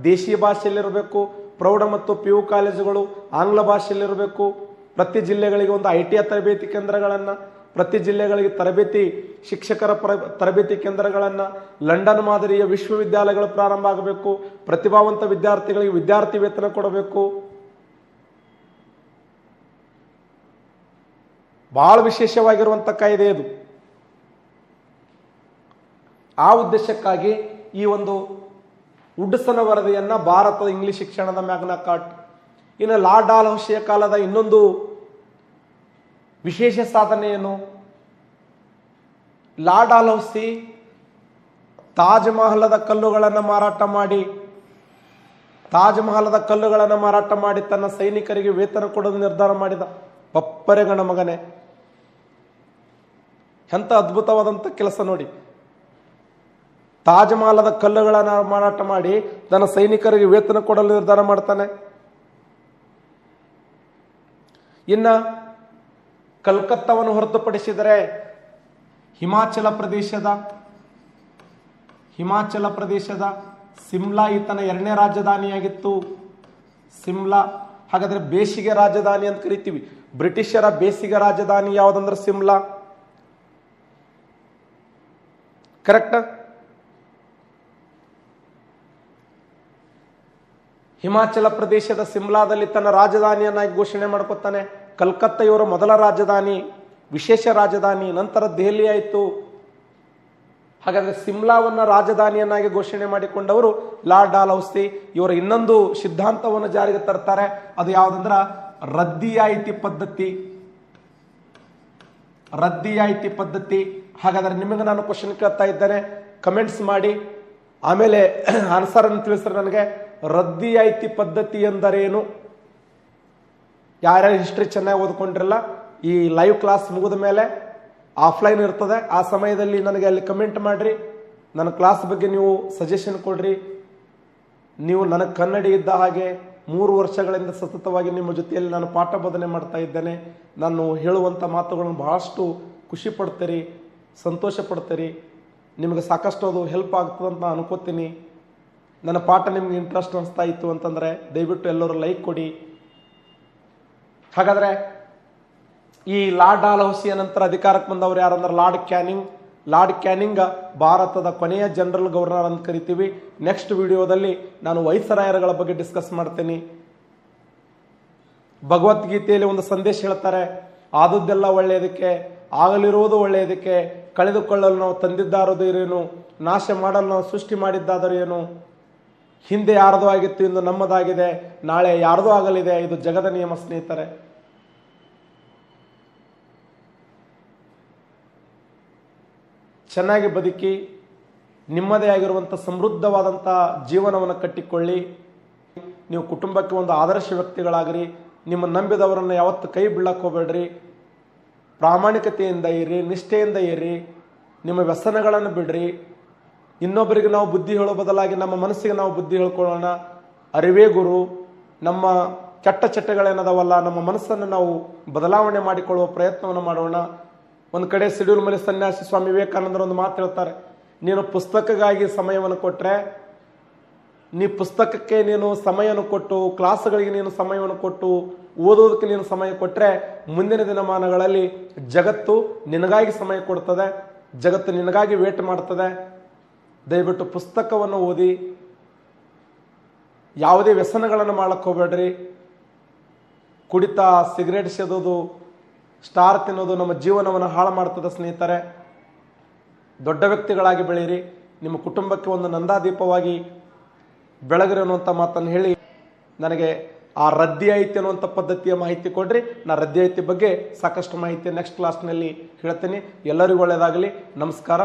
ದೇಶೀಯ ಭಾಷೆಯಲ್ಲಿರಬೇಕು. ಪ್ರೌಢ ಮತ್ತು PU ಕಾಲೇಜುಗಳು ಆಂಗ್ಲ ಭಾಷೆಯಲ್ಲಿರಬೇಕು. ಪ್ರತಿ ಜಿಲ್ಲೆಗಳಿಗೆ ಒಂದು ITI ತರಬೇತಿ ಕೇಂದ್ರಗಳನ್ನು, ಪ್ರತಿ ಜಿಲ್ಲೆಗಳಿಗೆ ಶಿಕ್ಷಕರ ತರಬೇತಿ ಕೇಂದ್ರಗಳನ್ನು, ಲಂಡನ್ ಮಾದರಿಯ ವಿಶ್ವವಿದ್ಯಾಲಯಗಳು ಪ್ರಾರಂಭ ಆಗಬೇಕು. ಪ್ರತಿಭಾವಂತ ವಿದ್ಯಾರ್ಥಿಗಳಿಗೆ ವಿದ್ಯಾರ್ಥಿ ವೇತನ ಕೊಡಬೇಕು. ಬಹಳ ವಿಶೇಷವಾಗಿರುವಂಥ ಕಾಯ್ದೆ ಇದು. ಆ ಉದ್ದೇಶಕ್ಕಾಗಿ ಈ ಒಂದು ವುಡ್ಸನ್ ವರದಿಯನ್ನ ಭಾರತದ ಇಂಗ್ಲಿಷ್ ಶಿಕ್ಷಣದ ಮ್ಯಾಗ್ನಾ ಕಾರ್ಟ್. ಇನ್ನು ಲಾರ್ಡ್ ಡಾಲ್ಹೌಸಿಯ ಕಾಲದ ಇನ್ನೊಂದು ವಿಶೇಷ ಸಾಧನೆ ಏನು? ಲಾರ್ಡ್ ಡಾಲ್ಹೌಸಿ ತಾಜ್ ಮಹಲದ ಕಲ್ಲುಗಳನ್ನು ಮಾರಾಟ ಮಾಡಿ ತನ್ನ ಸೈನಿಕರಿಗೆ ವೇತನ ಕೊಡಲು ನಿರ್ಧಾರ ಮಾಡಿದ ಪಪ್ಪರೆಗಣ ಮಗನೇ. ಎಂತ ಅದ್ಭುತವಾದಂಥ ಕೆಲಸ ನೋಡಿ. ತಾಜ್ ಮಹಲದ ಕಲ್ಲುಗಳನ್ನು ಮಾರಾಟ ಮಾಡಿ ತನ್ನ ಸೈನಿಕರಿಗೆ ವೇತನ ಕೊಡಲು ನಿರ್ಧಾರ ಮಾಡ್ತಾನೆ. ಇನ್ನ ಕಲ್ಕತ್ತಾವನ್ನು ಹೊರತುಪಡಿಸಿದರೆ ಹಿಮಾಚಲ ಪ್ರದೇಶದ ಸಿಮ್ಲಾ ಈತನ 2ನೇ ರಾಜಧಾನಿಯಾಗಿತ್ತು. ಸಿಮ್ಲಾ ಹಾಗಾದ್ರೆ ಬೇಸಿಗೆ ರಾಜಧಾನಿ ಅಂತ ಕರಿತೀವಿ. ಬ್ರಿಟಿಷರ ಬೇಸಿಗೆ ರಾಜಧಾನಿ ಯಾವುದಂದ್ರೆ ಸಿಮ್ಲಾ. ಕರೆಕ್ಟ್? ಹಿಮಾಚಲ ಪ್ರದೇಶದ ಸಿಮ್ಲಾದಲ್ಲಿ ತನ್ನ ರಾಜಧಾನಿಯನ್ನಾಗಿ ಘೋಷಣೆ ಮಾಡ್ಕೊತಾನೆ. ಕಲ್ಕತ್ತಾ ಇವರ ಮೊದಲ ರಾಜಧಾನಿ, ವಿಶೇಷ ರಾಜಧಾನಿ. ನಂತರ ದೆಹಲಿ ಆಯಿತು. ಹಾಗಾದ್ರೆ ಸಿಮ್ಲಾವನ್ನ ರಾಜಧಾನಿಯನ್ನಾಗಿ ಘೋಷಣೆ ಮಾಡಿಕೊಂಡವರು ಲಾರ್ಡ್ ಡಾಲ್ಹೌಸಿ. ಇವರ ಇನ್ನೊಂದು ಸಿದ್ಧಾಂತವನ್ನು ಜಾರಿಗೆ ತರ್ತಾರೆ. ಅದು ಯಾವುದಂದ್ರ ರದ್ದಿಯಾಯಿತಿ ಪದ್ಧತಿ. ಹಾಗಾದ್ರೆ ನಿಮಗೆ ನಾನು ಕ್ವಶನ್ ಕೇಳ್ತಾ ಇದ್ದೇನೆ, ಕಮೆಂಟ್ಸ್ ಮಾಡಿ, ಆಮೇಲೆ ಆನ್ಸರ್ ಅನ್ನು ತಿಳಿಸ್ರೆ ನನಗೆ. ರದ್ದಿಯಾಯಿತಿ ಪದ್ಧತಿ ಎಂದರೇನು? ಯಾರ್ಯಾರು ಹಿಸ್ಟ್ರಿ ಚೆನ್ನಾಗಿ ಓದ್ಕೊಂಡಿರಲ್ಲ, ಈ ಲೈವ್ ಕ್ಲಾಸ್ ಮುಗಿದ ಮೇಲೆ ಆಫ್ಲೈನ್ ಇರ್ತದೆ, ಆ ಸಮಯದಲ್ಲಿ ನನಗೆ ಅಲ್ಲಿ ಕಮೆಂಟ್ ಮಾಡ್ರಿ. ನನ್ನ ಕ್ಲಾಸ್ ಬಗ್ಗೆ ನೀವು ಸಜೆಷನ್ ಕೊಡ್ರಿ. ನೀವು ನನಗೆ ಕನ್ನಡಿ ಇದ್ದ ಹಾಗೆ 3 ವರ್ಷಗಳಿಂದ ಸತತವಾಗಿ ನಿಮ್ಮ ಜೊತೆಯಲ್ಲಿ ನಾನು ಪಾಠ ಬೋಧನೆ ಮಾಡ್ತಾ ಇದ್ದೇನೆ. ನಾನು ಹೇಳುವಂಥ ಮಾತುಗಳನ್ನು ಬಹಳಷ್ಟು ಖುಷಿ ಪಡ್ತೀರಿ, ಸಂತೋಷ ಪಡ್ತೀರಿ. ನಿಮಗೆ ಸಾಕಷ್ಟು ಅದು ಹೆಲ್ಪ್ ಆಗ್ತದೆ ಅಂತ ನಾನು ಅನ್ಕೋತೀನಿ. ನನ್ನ ಪಾಠ ನಿಮ್ಗೆ ಇಂಟ್ರೆಸ್ಟ್ ಅನಿಸ್ತಾ ಇತ್ತು ಅಂತಂದರೆ ದಯವಿಟ್ಟು ಎಲ್ಲರೂ ಲೈಕ್ ಕೊಡಿ. ಹಾಗಾದರೆ ಈ ಲಾರ್ಡ್ ಡಾಲ್ಹೌಸಿಯ ನಂತರ ಅಧಿಕಾರಕ್ಕೆ ಬಂದವರು ಯಾರಂದ್ರೆ ಲಾರ್ಡ್ ಕ್ಯಾನಿಂಗ್ ಭಾರತದ ಕೊನೆಯ ಜನರಲ್ ಗವರ್ನರ್ ಅಂತ ಕರಿತೀವಿ. ನೆಕ್ಸ್ಟ್ ವಿಡಿಯೋದಲ್ಲಿ ನಾನು ವೈಸರಾಯರುಗಳ ಬಗ್ಗೆ ಡಿಸ್ಕಸ್ ಮಾಡ್ತೀನಿ. ಭಗವದ್ಗೀತೆಯಲ್ಲಿ ಒಂದು ಸಂದೇಶ ಹೇಳ್ತಾರೆ, ಆದದ್ದೆಲ್ಲ ಒಳ್ಳೆಯದಕ್ಕೆ, ಆಗಲಿರುವುದು ಒಳ್ಳೆಯದಕ್ಕೆ, ಕಳೆದುಕೊಳ್ಳಲು ನಾವು ತಂದಿದ್ದಾರದೇನು, ನಾಶ ಮಾಡಲು ನಾವು ಸೃಷ್ಟಿ ಮಾಡಿದ್ದಾದರೂ ಏನು, ಹಿಂದೆ ಯಾರದೋ ಆಗಿತ್ತು ಇಂದು ನಮ್ಮದಾಗಿದೆ, ನಾಳೆ ಯಾರದೋ ಆಗಲಿದೆ, ಇದು ಜಗದ ನಿಯಮ ಸ್ನೇಹಿತರೆ. ಚೆನ್ನಾಗಿ ಬದುಕಿ ನಿಮ್ಮದೇ ಆಗಿರುವಂಥ ಸಮೃದ್ಧವಾದಂಥ ಜೀವನವನ್ನು ಕಟ್ಟಿಕೊಳ್ಳಿ. ನೀವು ಕುಟುಂಬಕ್ಕೆ ಒಂದು ಆದರ್ಶ ವ್ಯಕ್ತಿಗಳಾಗ್ರಿ. ನಿಮ್ಮ ನಂಬಿದವರನ್ನು ಯಾವತ್ತು ಕೈ ಬೀಳಕ್ಕೆ ಹೋಗಬೇಡ್ರಿ. ಪ್ರಾಮಾಣಿಕತೆಯಿಂದ ಇರಿ, ನಿಷ್ಠೆಯಿಂದ ಇರಿ. ನಿಮ್ಮ ವ್ಯಸನಗಳನ್ನು ಬಿಡ್ರಿ. ಇನ್ನೊಬ್ಬರಿಗೆ ನಾವು ಬುದ್ಧಿ ಹೇಳೋ ಬದಲಾಗಿ ನಮ್ಮ ಮನಸ್ಸಿಗೆ ನಾವು ಬುದ್ಧಿ ಹೇಳ್ಕೊಳ್ಳೋಣ. ಅರಿವೇ ಗುರು. ನಮ್ಮ ಕೆಟ್ಟ ಚಟಗಳೇನದವಲ್ಲ, ನಮ್ಮ ಮನಸ್ಸನ್ನು ನಾವು ಬದಲಾವಣೆ ಮಾಡಿಕೊಳ್ಳುವ ಪ್ರಯತ್ನವನ್ನು ಮಾಡೋಣ. ಒಂದು ಕಡೆ ಸಿಡಿಯೂಲ್ ಮಲೆ ಸನ್ಯಾಸಿ ಸ್ವಾಮಿ ವಿವೇಕಾನಂದರು ಒಂದು ಮಾತು ಹೇಳ್ತಾರೆ, ನೀನು ಪುಸ್ತಕಕ್ಕಾಗಿ ಸಮಯವನ್ನು ಕೊಟ್ಟರೆ, ಪುಸ್ತಕಕ್ಕೆ ನೀನು ಸಮಯವನ್ನು ಕೊಟ್ಟು, ಕ್ಲಾಸ್ಗಳಿಗೆ ನೀನು ಸಮಯವನ್ನು ಕೊಟ್ಟು, ಓದೋದಕ್ಕೆ ನೀನು ಸಮಯ ಕೊಟ್ಟರೆ, ಮುಂದಿನ ದಿನಮಾನಗಳಲ್ಲಿ ಜಗತ್ತು ನಿನಗಾಗಿ ಸಮಯ ಕೊಡ್ತದೆ, ಜಗತ್ತು ನಿನಗಾಗಿ ವೇಟ್ ಮಾಡ್ತದೆ. ದಯವಿಟ್ಟು ಪುಸ್ತಕವನ್ನು ಓದಿ, ಯಾವುದೇ ವ್ಯಸನಗಳನ್ನು ಮಾಡಕ್ಕೆ ಹೋಗ್ಬೇಡ್ರಿ. ಕುಡಿತ, ಸಿಗರೇಟ್ ಸೇದೋದು, ಸ್ಟಾರ್ ತಿನ್ನೋದು ನಮ್ಮ ಜೀವನವನ್ನು ಹಾಳು ಮಾಡ್ತದೆ ಸ್ನೇಹಿತರೆ. ದೊಡ್ಡ ವ್ಯಕ್ತಿಗಳಾಗಿ ಬೆಳೀರಿ, ನಿಮ್ಮ ಕುಟುಂಬಕ್ಕೆ ಒಂದು ನಂದಾದೀಪವಾಗಿ ಬೆಳಗ್ರಿ ಅನ್ನುವಂಥ ಮಾತನ್ನು ಹೇಳಿ, ನನಗೆ ಆ ರದ್ದಿ ಐತಿ ಅನ್ನುವಂಥ ಪದ್ಧತಿಯ ಮಾಹಿತಿ ಕೊಡ್ರಿ. ನಾ ರದ್ದಿ ಐತಿ ಬಗ್ಗೆ ಸಾಕಷ್ಟು ಮಾಹಿತಿ ನೆಕ್ಸ್ಟ್ ಕ್ಲಾಸ್ನಲ್ಲಿ ಹೇಳ್ತೀನಿ. ಎಲ್ಲರಿಗೂ ಒಳ್ಳೆಯದಾಗಲಿ. ನಮಸ್ಕಾರ.